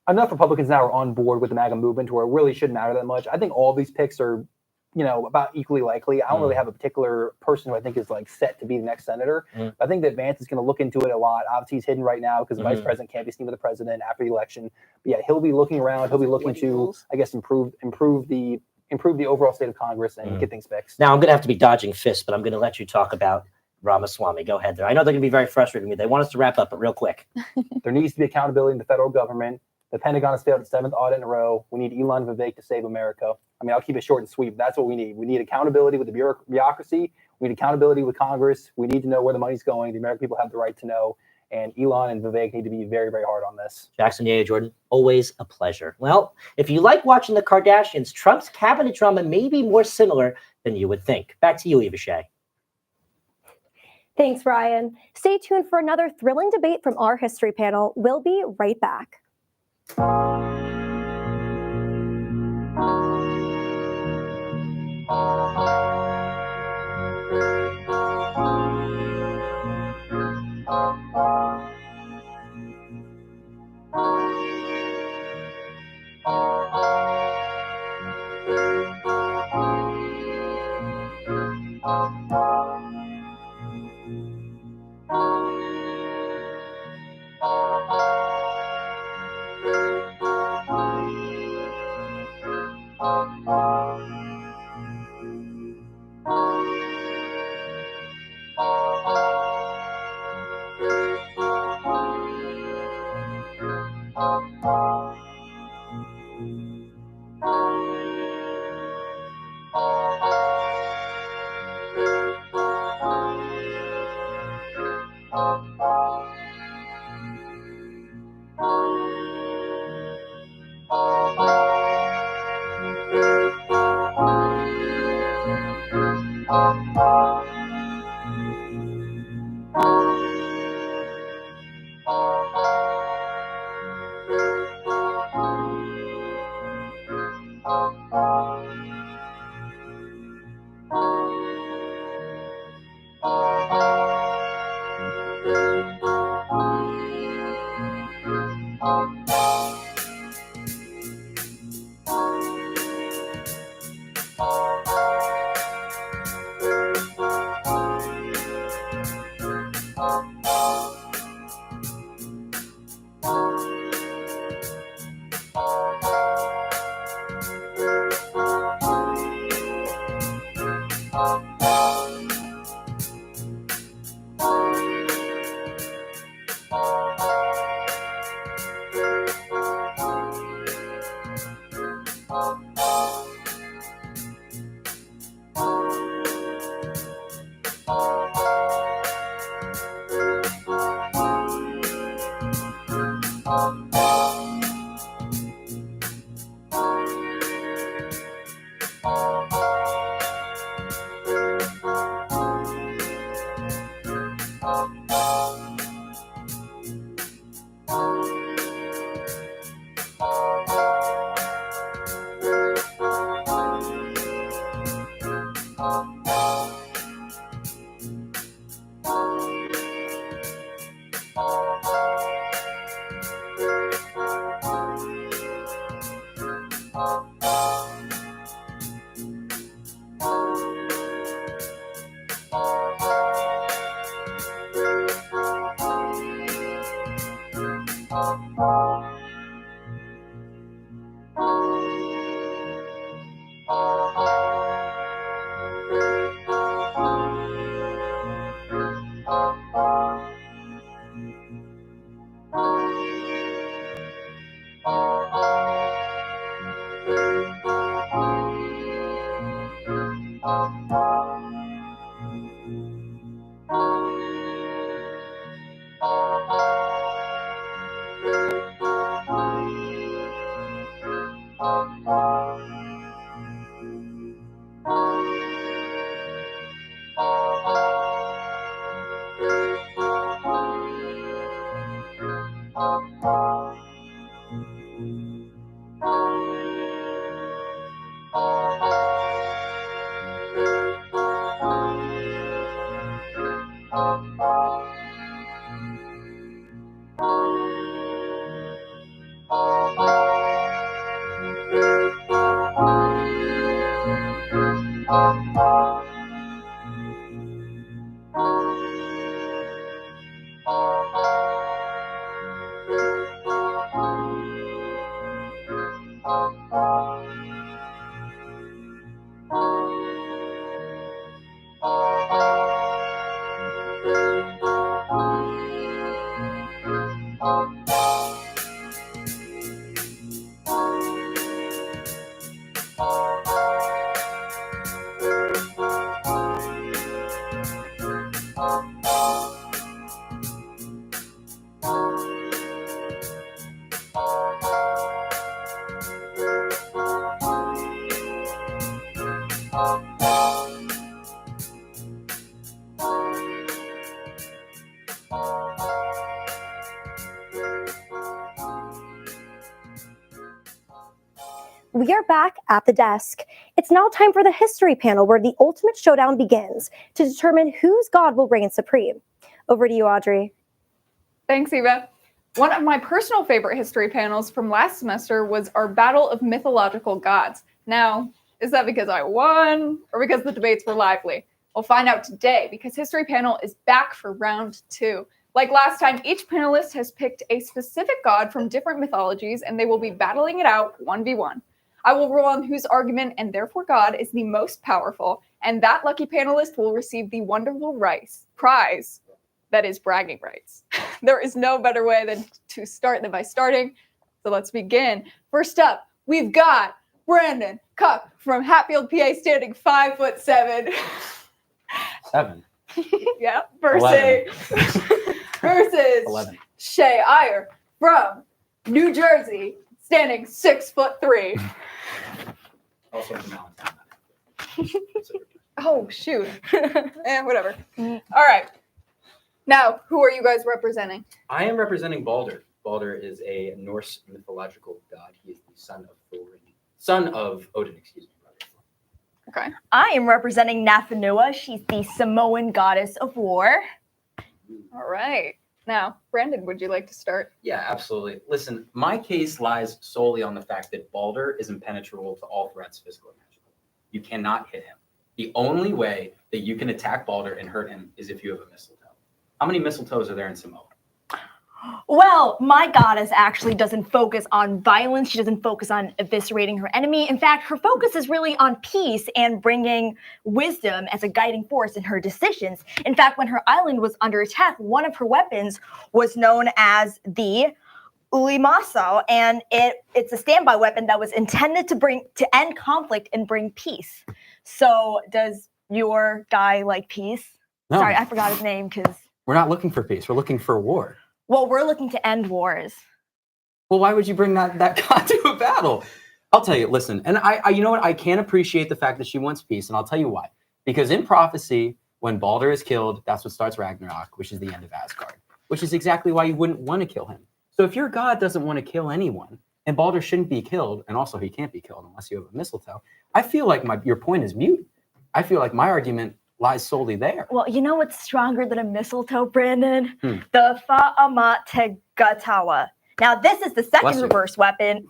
enough Republicans now are on board with the MAGA movement where it really shouldn't matter that much. I think all these picks are, about equally likely. I don't really have a particular person who I think is like set to be the next senator. I think that Vance is going to look into it a lot. Obviously, he's hidden right now because the vice president can't be seen with the president after the election. But yeah, he'll be looking around. He'll be looking to, I guess, improve the overall state of Congress and get things fixed. Now, I'm going to have to be dodging fists, but I'm going to let you talk about Ramaswamy. Go ahead there. I know they're going to be very frustrated with me. They want us to wrap up, but real quick. There needs to be accountability in the federal government. The Pentagon has failed its 7th audit in a row. We need Elon Vivek to save America. I mean, I'll keep it short and sweet. That's what we need. We need accountability with the bureaucracy. We need accountability with Congress. We need to know where the money's going. The American people have the right to know. And Elon and Vivek need to be very, very hard on this. Jackson, Yaya, Jordan, always a pleasure. Well, if you like watching the Kardashians, Trump's cabinet drama may be more similar than you would think. Back to you, Eva Shea. Thanks, Ryan. Stay tuned for another thrilling debate from our history panel. We'll be right back. We are back at the desk. It's now time for the history panel where the ultimate showdown begins to determine whose god will reign supreme. Over to you, Audrey. Thanks, Eva. One of my personal favorite history panels from last semester was our Battle of Mythological Gods. Now, is that because I won or because the debates were lively? We'll find out today because History Panel is back for round 2. Like last time, each panelist has picked a specific god from different mythologies and they will be battling it out 1v1. I will rule on whose argument and therefore god is the most powerful, and that lucky panelist will receive the wonderful prize that is bragging rights. There is no better way than to start than by starting, so let's begin. First up, we've got Brandon Cuck from Hatfield, PA, standing 5'7". 7. Yeah, versus 11. Shay Iyer from New Jersey, standing 6'3". Also from Allentown. Oh, shoot. Whatever. All right. Now, who are you guys representing? I am representing Balder. Balder is a Norse mythological god. He is the son of Odin, excuse me. Okay. I am representing Nafanua. She's the Samoan goddess of war. All right. Now, Brandon, would you like to start? Yeah, absolutely. Listen, my case lies solely on the fact that Balder is impenetrable to all threats, physical and magical. You cannot hit him. The only way that you can attack Balder and hurt him is if you have a mistletoe. How many mistletoes are there in Samoa? Well, my goddess actually doesn't focus on violence. She doesn't focus on eviscerating her enemy. In fact, her focus is really on peace and bringing wisdom as a guiding force in her decisions. In fact, when her island was under attack, one of her weapons was known as the Ulimaso, and it's a standby weapon that was intended to end conflict and bring peace. So does your guy like peace? No. Sorry, I forgot his name because... We're not looking for peace. We're looking for war. Well, we're looking to end wars. Well, why would you bring that god to a battle? I'll tell you, listen, and I you know what? I can appreciate the fact that she wants peace, and I'll tell you why. Because in prophecy, when Balder is killed, that's what starts Ragnarok, which is the end of Asgard, which is exactly why you wouldn't want to kill him. So if your god doesn't want to kill anyone, and Balder shouldn't be killed, and also he can't be killed unless you have a mistletoe, I feel like your point is mute. I feel like my argument lies solely there. Well, you know what's stronger than a mistletoe, Brandon? The Fa'amategatawa. Now, this is the second reverse weapon,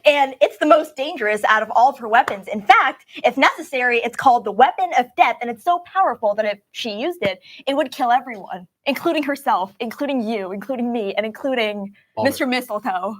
and it's the most dangerous out of all of her weapons. In fact, if necessary, it's called the Weapon of Death, and it's so powerful that if she used it, it would kill everyone, including herself, including you, including me, and including Balder. Mr. Mistletoe.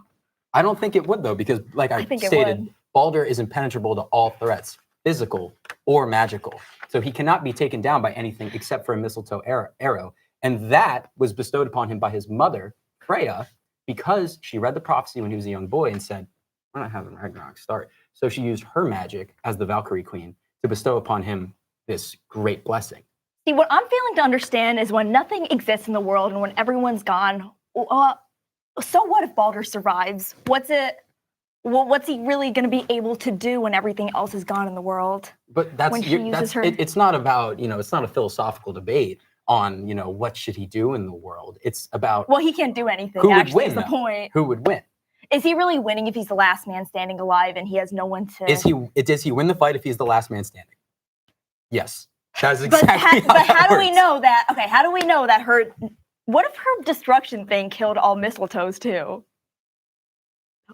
I don't think it would, though, because like I think it stated, would. Balder is impenetrable to all threats, physical or magical. So he cannot be taken down by anything except for a mistletoe arrow. And that was bestowed upon him by his mother, Freya, because she read the prophecy when he was a young boy and said, we're not having Ragnarok start. So she used her magic as the Valkyrie queen to bestow upon him this great blessing. See, what I'm failing to understand is when nothing exists in the world and when everyone's gone, so what if Balder survives? What's he really going to be able to do when everything else is gone in the world? But it's not about, it's not a philosophical debate. on, what should he do in the world. It's about Well, he can't do anything. Who would Actually, is win, the though? point. who would win. Is he really winning if he's the last man standing alive and he has no one to? Does he win the fight if he's the last man standing? Yes. That's But, exactly but how do we works. know that? Okay, how do we know that her? What if her destruction thing killed all mistletoes too?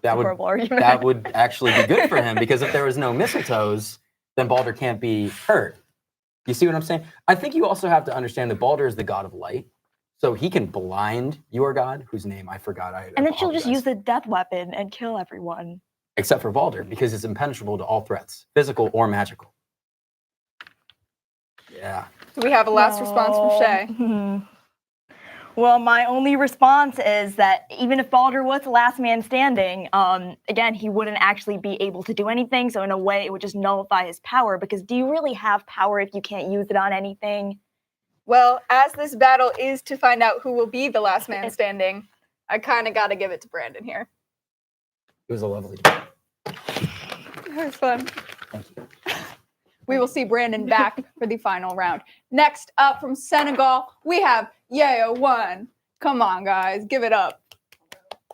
That would Horrible argument. that would actually be good for him, because if there was no mistletoes, then Balder can't be hurt. You see what I'm saying? I think you also have to understand that Balder is the god of light, so he can blind your god, whose name I forgot. And then she'll just use the death weapon and kill everyone. Except for Balder, because it's impenetrable to all threats, physical or magical. Yeah. Do we have a last response from Shay? No. Well, my only response is that even if Balder was the last man standing, again, he wouldn't actually be able to do anything. So in a way, it would just nullify his power, because do you really have power if you can't use it on anything? Well, as this battle is to find out who will be the last man standing, I kind of got to give it to Brandon here. It was a lovely debate. It was fun. We will see Brandon back for the final round. Next up from Senegal, we have Yaya One. Come on, guys, give it up.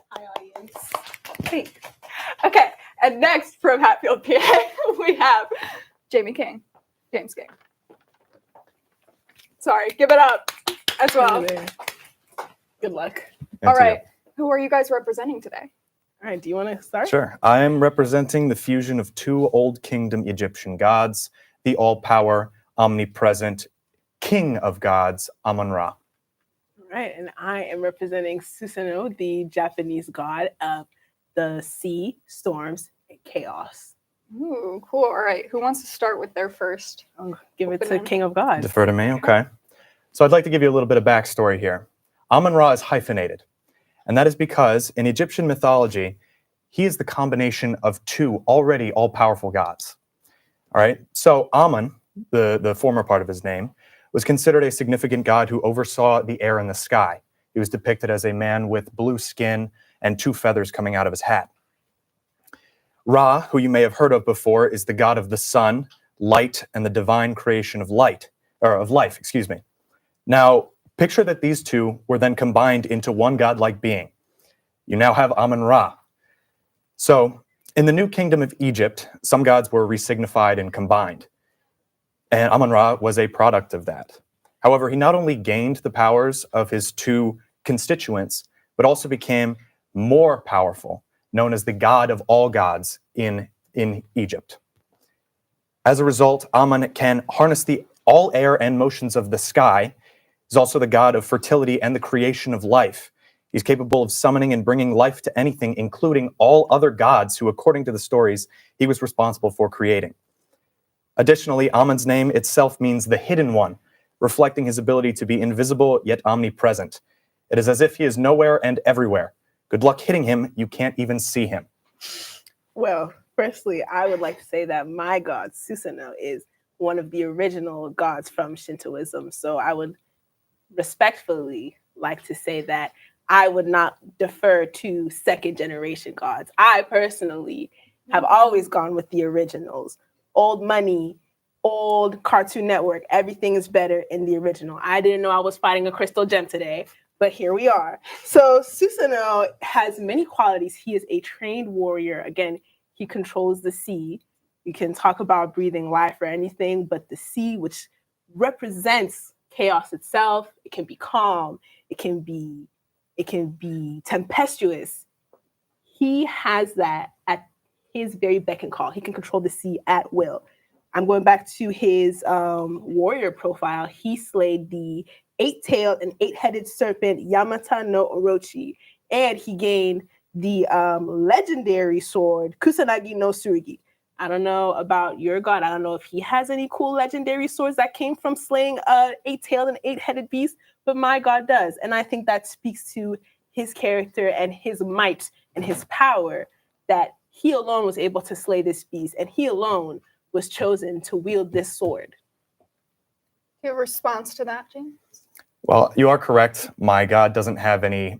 Hi, audience. Okay, and next from Hatfield, PA, we have James King. Sorry, give it up as well. Good luck. All right, who are you guys representing today? All right, do you want to start? Sure. I am representing the fusion of two Old Kingdom Egyptian gods, the all-power, omnipresent King of Gods, Amun-Ra. All right, and I am representing Susanoo, the Japanese god of the sea, storms, and chaos. Ooh, cool. All right, who wants to start with their first? I'll give it to King of Gods. Defer to me, okay. So I'd like to give you a little bit of backstory here. Amun-Ra is hyphenated, and that is because in Egyptian mythology, he is the combination of two already all-powerful gods. All right, so Amun, the former part of his name, was considered a significant god who oversaw the air and the sky. He was depicted as a man with blue skin and two feathers coming out of his hat. Ra, who you may have heard of before, is the god of the sun, light, and the divine creation of life. Now, picture that these two were then combined into one godlike being. You now have Amun-Ra. So, in the New Kingdom of Egypt, some gods were resignified and combined. And Amun-Ra was a product of that. However, he not only gained the powers of his two constituents, but also became more powerful, known as the god of all gods in Egypt. As a result, Amun can harness all air and motions of the sky. He's also the god of fertility and the creation of life. He's capable of summoning and bringing life to anything, including all other gods who, according to the stories, he was responsible for creating. Additionally, Amun's name itself means the hidden one, reflecting his ability to be invisible yet omnipresent. It is as if he is nowhere and everywhere. Good luck hitting him, you can't even see him. Well, firstly, I would like to say that my god, Susanoo, is one of the original gods from Shintoism. So I would respectfully like to say that I would not defer to second generation gods. I personally have always gone with the originals. Old money, old Cartoon Network, everything is better in the original. I didn't know I was fighting a crystal gem today, but here we are. So Susanoo has many qualities. He is a trained warrior. Again, he controls the sea. You can talk about breathing life or anything, but the sea, which represents chaos itself, it can be calm, it can be tempestuous. He has that at his very beck and call. He can control the sea at will. I'm going back to his warrior profile. He slayed the 8-tailed and 8-headed serpent Yamata no Orochi, and he gained the legendary sword Kusanagi no Tsurugi. I don't know about your god. I don't know if he has any cool legendary swords that came from slaying a 8-tailed and 8-headed beast, but my god does. And I think that speaks to his character and his might and his power, that he alone was able to slay this beast, and he alone was chosen to wield this sword. Your response to that, James? Well, you are correct. My god doesn't have any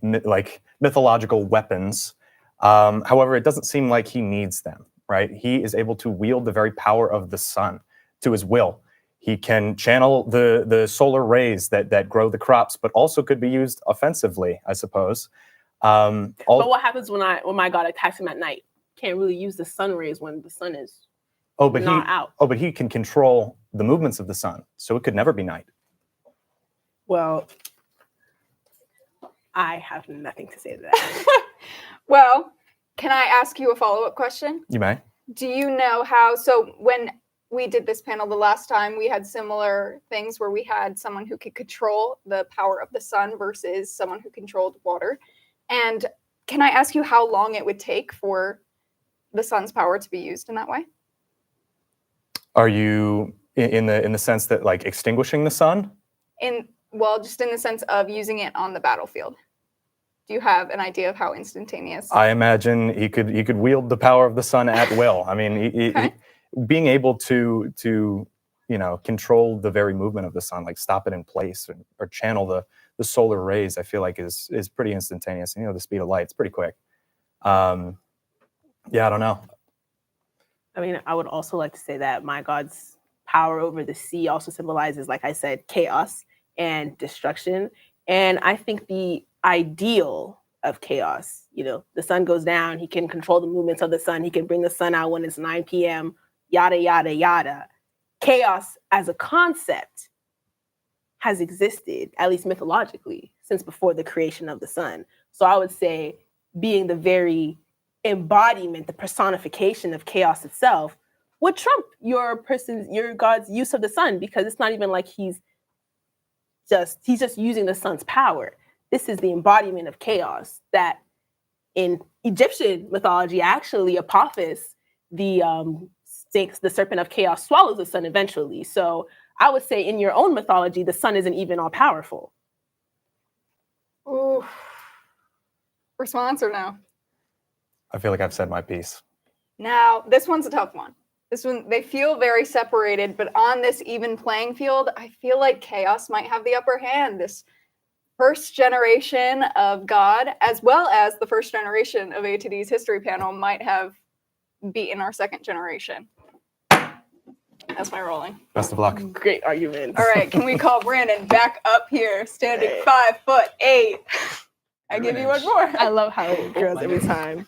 mythological weapons. However, it doesn't seem like he needs them, right? He is able to wield the very power of the sun to his will. He can channel the solar rays that grow the crops, but also could be used offensively, I suppose. But what happens when my god attacks him at night? Can't really use the sun rays when the sun is not out. Oh, but he can control the movements of the sun, so it could never be night. Well, I have nothing to say to that. Well, can I ask you a follow-up question? You may. Do you know how? So when we did this panel the last time, we had similar things where we had someone who could control the power of the sun versus someone who controlled water. And can I ask you how long it would take for the sun's power to be used in that way? Are you in the sense that like extinguishing the sun? Well, just in the sense of using it on the battlefield. Do you have an idea of how instantaneous? I imagine he could wield the power of the sun at will. I mean, being able to control the very movement of the sun, like stop it in place or channel the solar rays, I feel like is pretty instantaneous. The speed of light, it's pretty quick. Yeah, I don't know. I mean, I would also like to say that my god's power over the sea also symbolizes, like I said, chaos and destruction. And I think the ideal of chaos, the sun goes down, he can control the movements of the sun, he can bring the sun out when it's 9 p.m., yada, yada, yada. Chaos as a concept has existed, at least mythologically, since before the creation of the sun. So I would say being the very embodiment, the personification of chaos itself would trump your god's use of the sun, because it's not even like he's just using the sun's power. This is the embodiment of chaos that in Egyptian mythology, actually Apophis, the serpent of chaos, swallows the sun eventually. So I would say in your own mythology, the sun isn't even all powerful. Ooh. Response or no? I feel like I've said my piece. Now, this one's a tough one. This one, they feel very separated, but on this even playing field, I feel like chaos might have the upper hand. This first generation of God, as well as the first generation of A2D's history panel, might have beaten our second generation. That's my rolling. Best of luck. Great argument. All right, can we call Brandon back up here, standing 5'8"? I give you one more. I love how it grows every time.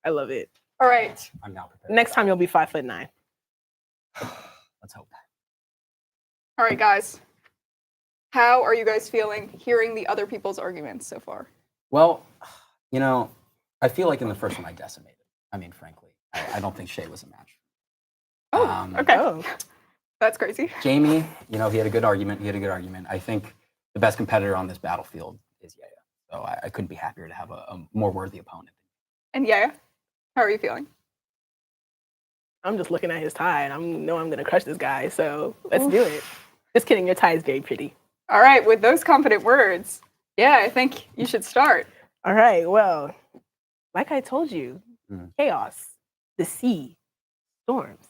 I love it. All right. I'm now prepared. Next time you'll be 5'9". Let's hope. All right, guys. How are you guys feeling hearing the other people's arguments so far? Well, I feel like in the first one I decimated. I mean, frankly, I don't think Shay was a match. Okay. That's crazy. Jamie, he had a good argument. I think the best competitor on this battlefield is Yaya. So I couldn't be happier to have a more worthy opponent. And Yaya, how are you feeling? I'm just looking at his tie, and I know I'm going to crush this guy. So let's do it. Just kidding. Your tie is very pretty. All right. With those confident words, yeah, I think you should start. All right. Well, like I told you, chaos, the sea, storms.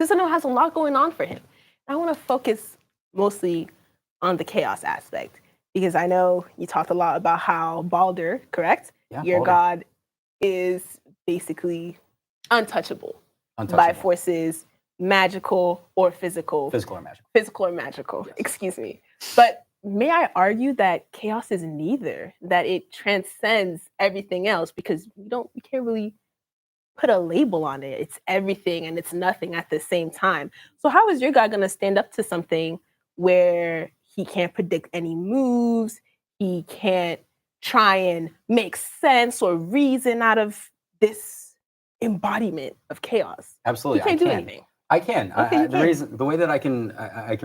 Susanoo has a lot going on for him. I want to focus mostly on the chaos aspect, because I know you talked a lot about how Balder, correct? Yeah, Your Balder. god is basically untouchable by forces, magical or physical. Physical or magical. Physical or magical, excuse me. But may I argue that chaos is neither, that it transcends everything else, because we can't really put a label on it. It's everything and it's nothing at the same time. So how is your god going to stand up to something where he can't predict any moves, he can't try and make sense or reason out of this embodiment of chaos? Absolutely. You can't do anything. I can. Okay, The way that I can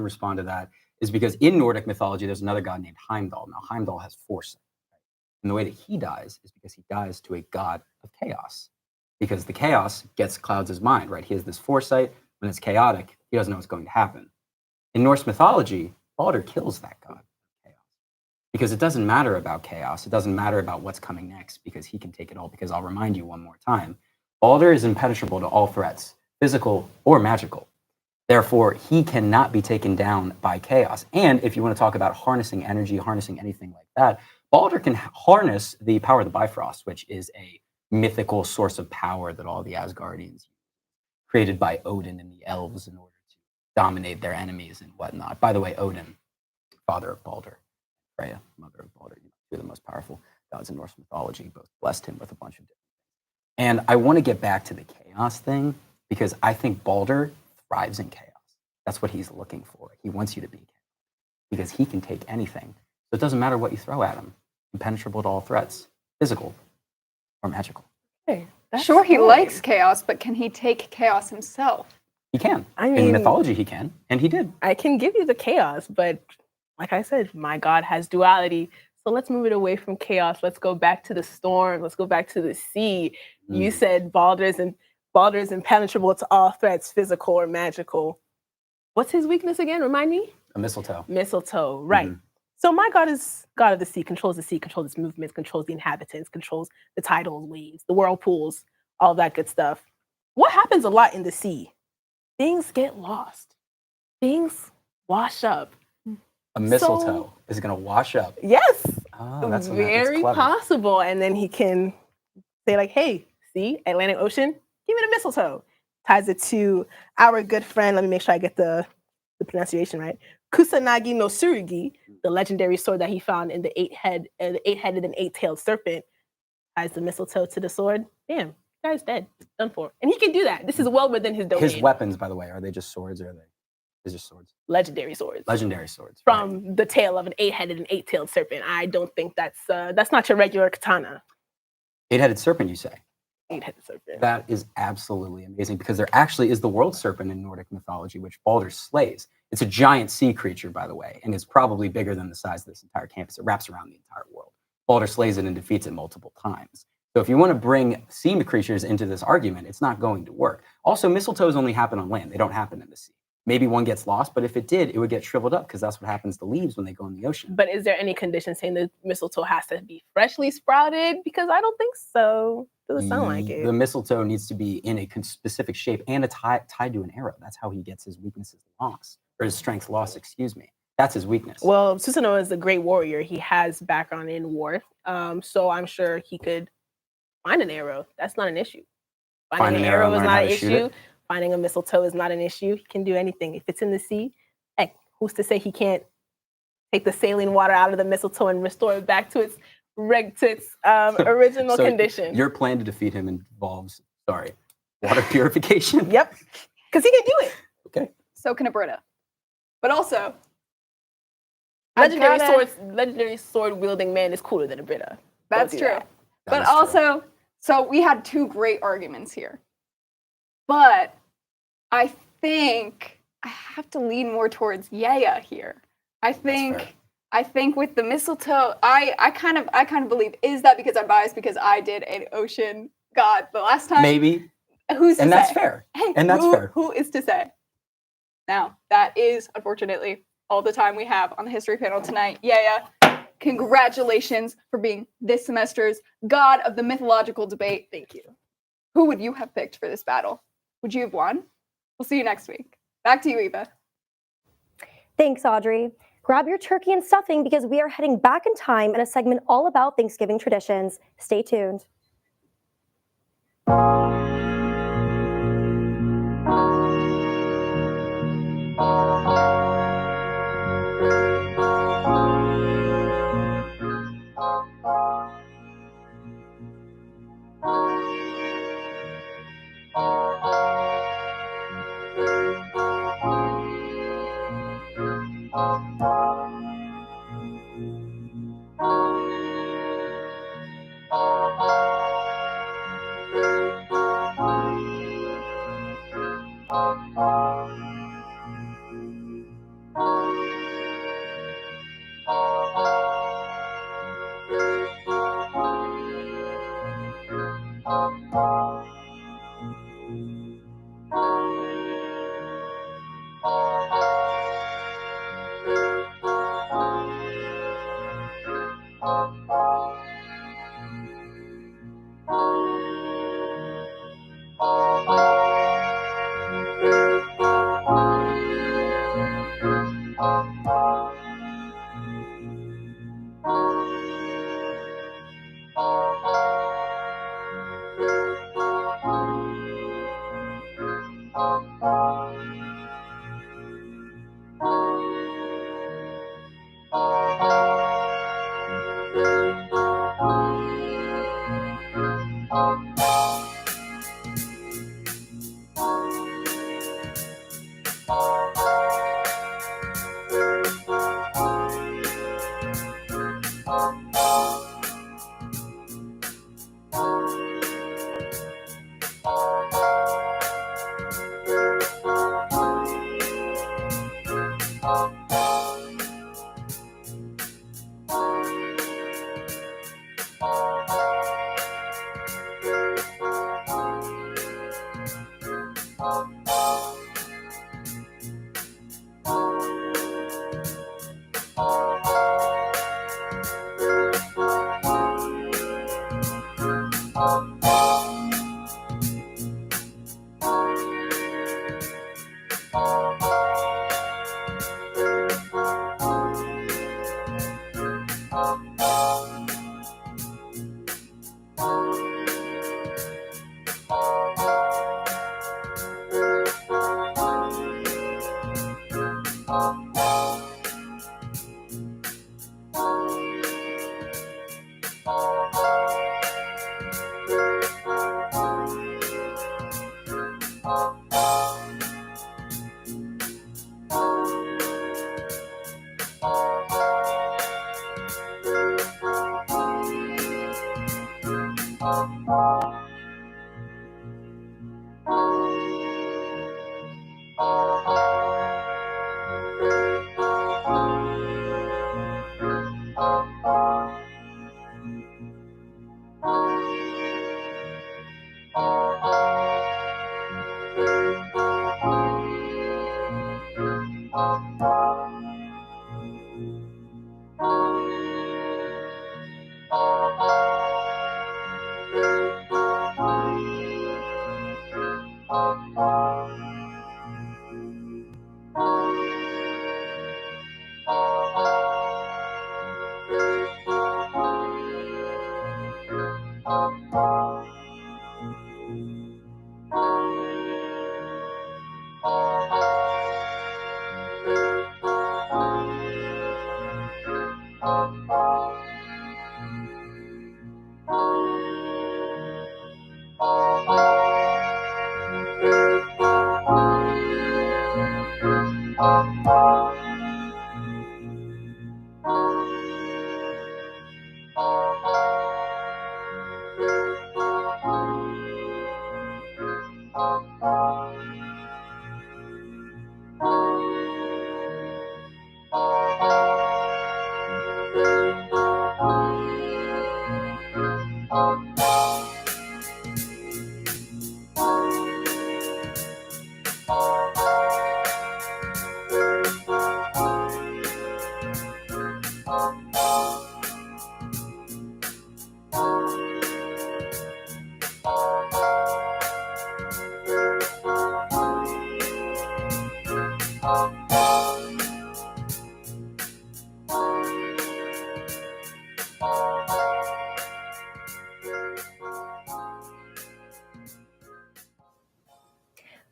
respond to that is because in Nordic mythology, there's another god named Heimdall. Now, Heimdall has foresight. And the way that he dies is because he dies to a god of chaos. Because the chaos clouds his mind, right? He has this foresight. When it's chaotic, he doesn't know what's going to happen. In Norse mythology, Balder kills that god of chaos. Because it doesn't matter about chaos. It doesn't matter about what's coming next, because he can take it all. Because I'll remind you one more time, Balder is impenetrable to all threats, physical or magical. Therefore, he cannot be taken down by chaos. And if you want to talk about harnessing energy, harnessing anything like that, Balder can harness the power of the Bifrost, which is a mythical source of power that all the Asgardians use, created by Odin and the elves in order to dominate their enemies and whatnot. By the way, Odin, father of Balder, Freya, mother of Balder, two of the most powerful gods in Norse mythology, both blessed him with a bunch of different things. And I want to get back to the chaos thing because I think Balder thrives in chaos. That's what he's looking for. He wants you to be chaos because he can take anything. So it doesn't matter what you throw at him. Impenetrable to all threats, physical or magical. Hey, sure, he likes chaos, but can he take chaos himself? He can. I In mean- mythology, he can, and he did. I can give you the chaos, but like I said, my God has duality. So let's move it away from chaos. Let's go back to the storm. Let's go back to the sea. You said Balder's impenetrable to all threats, physical or magical. What's his weakness again? Remind me? A mistletoe. Mistletoe, right. So my God is God of the sea, controls its movements, controls the inhabitants, controls the tidal waves, the whirlpools, all that good stuff. What happens a lot in the sea? Things get lost. Things wash up. A mistletoe is going to wash up. Yes. Oh, that's very clever. possible. And then he can say like, hey, see, Atlantic Ocean, give me the mistletoe. Ties it to our good friend. Let me make sure I get the pronunciation right. Kusanagi no Tsurugi, the legendary sword that he found in the eight-headed and eight-tailed serpent. Ties the mistletoe to the sword. Damn, guy's dead. Done for. And he can do that. This is well within his domain. His weapons, by the way, are they just swords or are they just swords? Legendary swords. Legendary swords. From the tail of an eight-headed and eight-tailed serpent. I don't think that's not your regular katana. Eight-headed serpent, you say? Eight-headed serpent. That is absolutely amazing because there actually is the world serpent in Nordic mythology, which Balder slays. It's a giant sea creature, by the way, and it's probably bigger than the size of this entire campus. It wraps around the entire world. Balder slays it and defeats it multiple times. So if you want to bring sea creatures into this argument, it's not going to work. Also, mistletoes only happen on land. They don't happen in the sea. Maybe one gets lost, but if it did, it would get shriveled up because that's what happens to leaves when they go in the ocean. But is there any condition saying the mistletoe has to be freshly sprouted? Because I don't think so. Doesn't sound like it. The mistletoe needs to be in a specific shape and tied to an arrow. That's how he gets his weaknesses lost, or his strength lost, excuse me. That's his weakness. Well, Susanoo is a great warrior. He has background in war. So I'm sure he could find an arrow. That's not an issue. Finding an arrow is not an issue. Finding a mistletoe is not an issue. He can do anything. If it's in the sea, hey, who's to say he can't take the saline water out of the mistletoe and restore it back to its original condition? Your plan to defeat him involves, water purification? Yep, because he can do it. Okay. So can a Britta. But also, legendary sword wielding man is cooler than a Britta. That's Don't do true. that. But also, so we had two great arguments here. But I think I have to lean more towards Yaya here. I think with the mistletoe, I kind of believe, is that because I'm biased because I did an ocean god the last time? Maybe. Who's to and say? That's fair. Hey, and that's fair. Who is to say? Now, that is unfortunately all the time we have on the history panel tonight. Yaya, congratulations for being this semester's God of the Mythological Debate. Thank you. Who would you have picked for this battle? Would you have won? We'll see you next week. Back to you, Eva. Thanks, Audrey. Grab your turkey and stuffing because we are heading back in time in a segment all about Thanksgiving traditions. Stay tuned.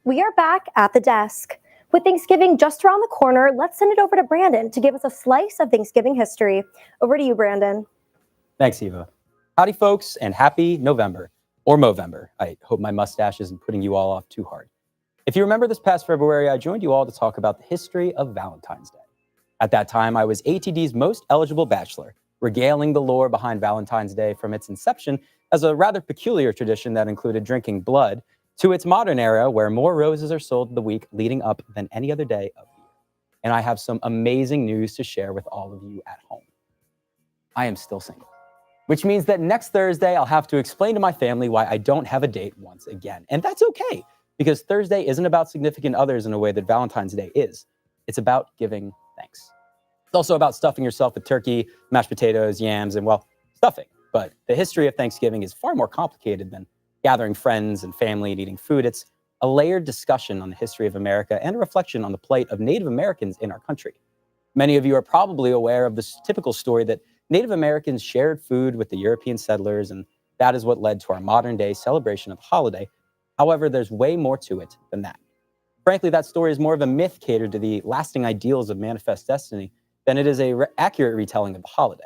We are back at the desk. With Thanksgiving just around the corner, let's send it over to Brandon to give us a slice of Thanksgiving history. Over to you, Brandon. Thanks, Eva. Howdy, folks, and happy November, or Movember. I hope my mustache isn't putting you all off too hard. If you remember this past February, I joined you all to talk about the history of Valentine's Day. At that time, I was ATD's most eligible bachelor, regaling the lore behind Valentine's Day from its inception as a rather peculiar tradition that included drinking blood to its modern era where more roses are sold the week leading up than any other day of the year. And I have some amazing news to share with all of you at home. I am still single, which means that next Thursday, I'll have to explain to my family why I don't have a date once again. And that's okay, because Thursday isn't about significant others in a way that Valentine's Day is. It's about giving thanks. It's also about stuffing yourself with turkey, mashed potatoes, yams, and, well, stuffing. But the history of Thanksgiving is far more complicated than gathering friends and family and eating food. It's a layered discussion on the history of America and a reflection on the plight of Native Americans in our country. Many of you are probably aware of this typical story that Native Americans shared food with the European settlers, and that is what led to our modern day celebration of the holiday. However, there's way more to it than that. Frankly, that story is more of a myth catered to the lasting ideals of manifest destiny than it is a accurate retelling of the holiday.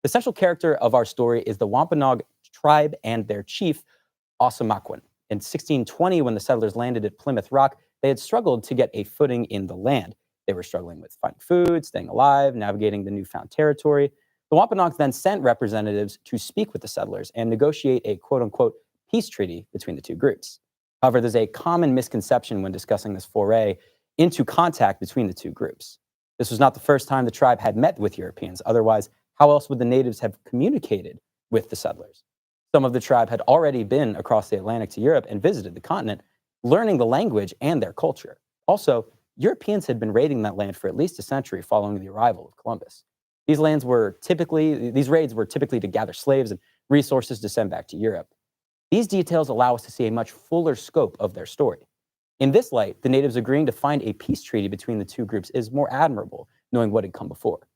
The central character of our story is the Wampanoag tribe and their chief, Osamakwan. In 1620, when the settlers landed at Plymouth Rock, they had struggled to get a footing in the land. They were struggling with finding food, staying alive, navigating the newfound territory. The Wampanoags then sent representatives to speak with the settlers and negotiate a quote-unquote peace treaty between the two groups. However, there's a common misconception when discussing this foray into contact between the two groups. This was not the first time the tribe had met with Europeans. Otherwise, how else would the natives have communicated with the settlers? Some of the tribe had already been across the Atlantic to Europe and visited the continent, learning the language and their culture. Also, Europeans had been raiding that land for at least a century following the arrival of Columbus. These raids were typically to gather slaves and resources to send back to Europe. These details allow us to see a much fuller scope of their story. In this light, the natives agreeing to find a peace treaty between the two groups is more admirable, knowing what had come before.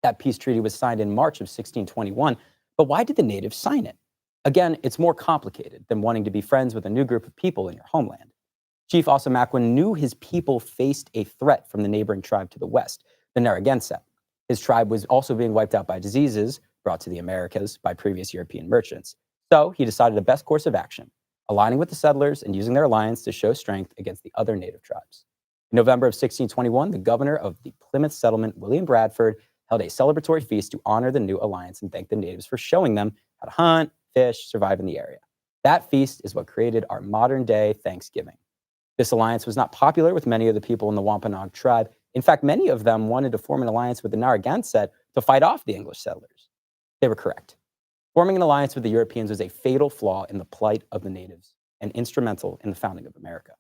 That peace treaty was signed in March of 1621, but why did the natives sign it? Again, it's more complicated than wanting to be friends with a new group of people in your homeland. Chief Osamakwan knew his people faced a threat from the neighboring tribe to the west, the Narragansett. His tribe was also being wiped out by diseases brought to the Americas by previous European merchants. So he decided the best course of action, aligning with the settlers and using their alliance to show strength against the other native tribes. In November of 1621, the governor of the Plymouth settlement, William Bradford, held a celebratory feast to honor the new alliance and thank the natives for showing them how to hunt, fish, survive in the area. That feast is what created our modern-day Thanksgiving. This alliance was not popular with many of the people in the Wampanoag tribe. In fact, many of them wanted to form an alliance with the Narragansett to fight off the English settlers. They were correct. Forming an alliance with the Europeans was a fatal flaw in the plight of the natives and instrumental in the founding of America.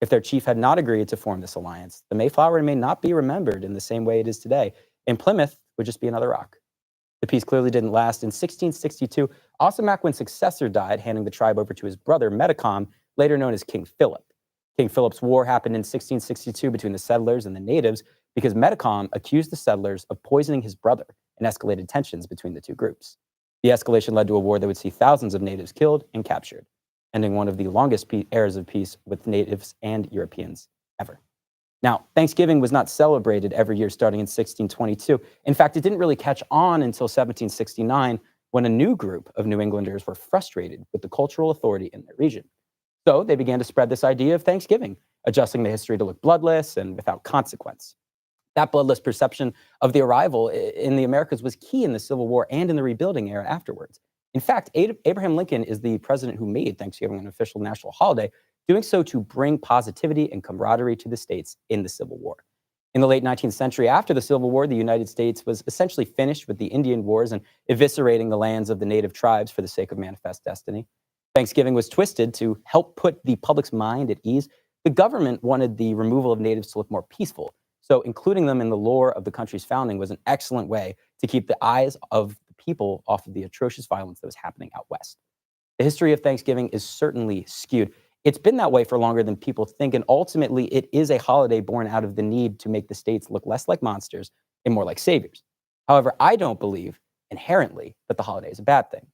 If their chief had not agreed to form this alliance, the Mayflower may not be remembered in the same way it is today, and Plymouth would just be another rock. The peace clearly didn't last. In 1662, Osamakwan's successor died, handing the tribe over to his brother, Metacom, later known as King Philip. King Philip's War happened in 1662 between the settlers and the natives because Metacom accused the settlers of poisoning his brother and escalated tensions between the two groups. The escalation led to a war that would see thousands of natives killed and captured, ending one of the longest eras of peace with natives and Europeans ever. Now, Thanksgiving was not celebrated every year starting in 1622. In fact, it didn't really catch on until 1769 when a new group of New Englanders were frustrated with the cultural authority in their region. So they began to spread this idea of Thanksgiving, adjusting the history to look bloodless and without consequence. That bloodless perception of the arrival in the Americas was key in the Civil War and in the rebuilding era afterwards. In fact, Abraham Lincoln is the president who made Thanksgiving an official national holiday, doing so to bring positivity and camaraderie to the states in the Civil War. In the late 19th century, after the Civil War, the United States was essentially finished with the Indian Wars and eviscerating the lands of the native tribes for the sake of manifest destiny. Thanksgiving was twisted to help put the public's mind at ease. The government wanted the removal of natives to look more peaceful, so including them in the lore of the country's founding was an excellent way to keep the eyes of the people off of the atrocious violence that was happening out west. The history of Thanksgiving is certainly skewed. It's been that way for longer than people think, and ultimately it is a holiday born out of the need to make the states look less like monsters and more like saviors. However, I don't believe inherently that the holiday is a bad thing.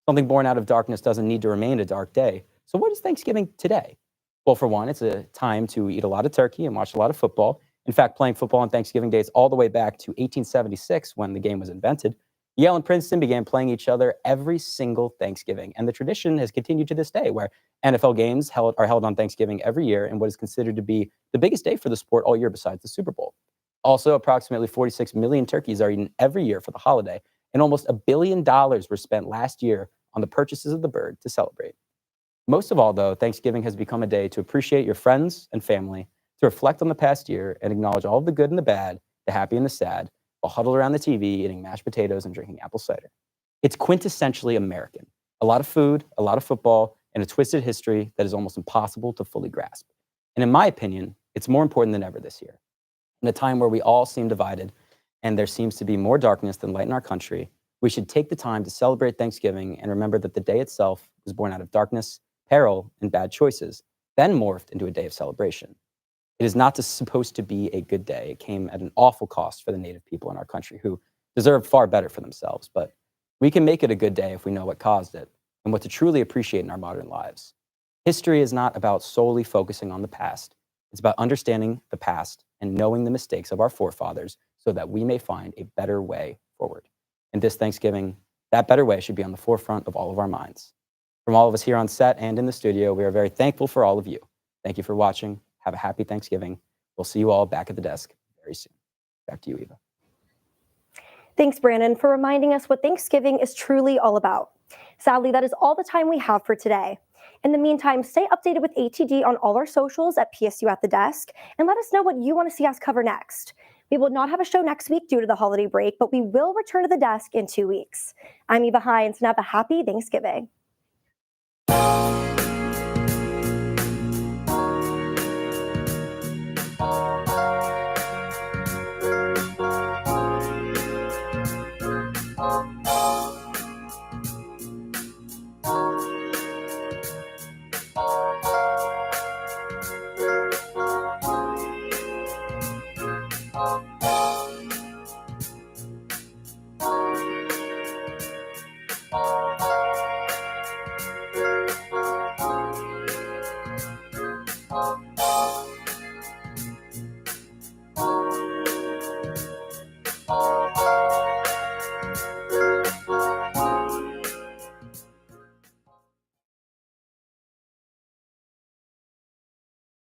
Something born out of darkness doesn't need to remain a dark day. So what is Thanksgiving today? Well, for one, it's a time to eat a lot of turkey and watch a lot of football. In fact, playing football on Thanksgiving dates all the way back to 1876 when the game was invented. Yale and Princeton began playing each other every single Thanksgiving, and the tradition has continued to this day, where NFL games are held on Thanksgiving every year in what is considered to be the biggest day for the sport all year besides the Super Bowl. Also, approximately 46 million turkeys are eaten every year for the holiday, and almost $1 billion were spent last year on the purchases of the bird to celebrate. Most of all, though, Thanksgiving has become a day to appreciate your friends and family, to reflect on the past year and acknowledge all of the good and the bad, the happy and the sad, while huddled around the TV eating mashed potatoes and drinking apple cider. It's quintessentially American. A lot of food, a lot of football, and a twisted history that is almost impossible to fully grasp. And in my opinion, it's more important than ever this year. In a time where we all seem divided and there seems to be more darkness than light in our country, we should take the time to celebrate Thanksgiving and remember that the day itself was born out of darkness, peril, and bad choices, then morphed into a day of celebration. It is not supposed to be a good day. It came at an awful cost for the native people in our country who deserve far better for themselves. But we can make it a good day if we know what caused it and what to truly appreciate in our modern lives. History is not about solely focusing on the past. It's about understanding the past and knowing the mistakes of our forefathers so that we may find a better way forward. And this Thanksgiving, that better way should be on the forefront of all of our minds. From all of us here on set and in the studio, we are very thankful for all of you. Thank you for watching. Have a happy Thanksgiving. We'll see you all back at the desk very soon. Back to you, Eva. Thanks, Brandon, for reminding us what Thanksgiving is truly all about. Sadly, that is all the time we have for today. In the meantime, stay updated with ATD on all our socials at PSU at the Desk, and let us know what you want to see us cover next. We will not have a show next week due to the holiday break, but we will return to the desk in 2 weeks. I'm Eva Hines, and have a happy Thanksgiving. Oh.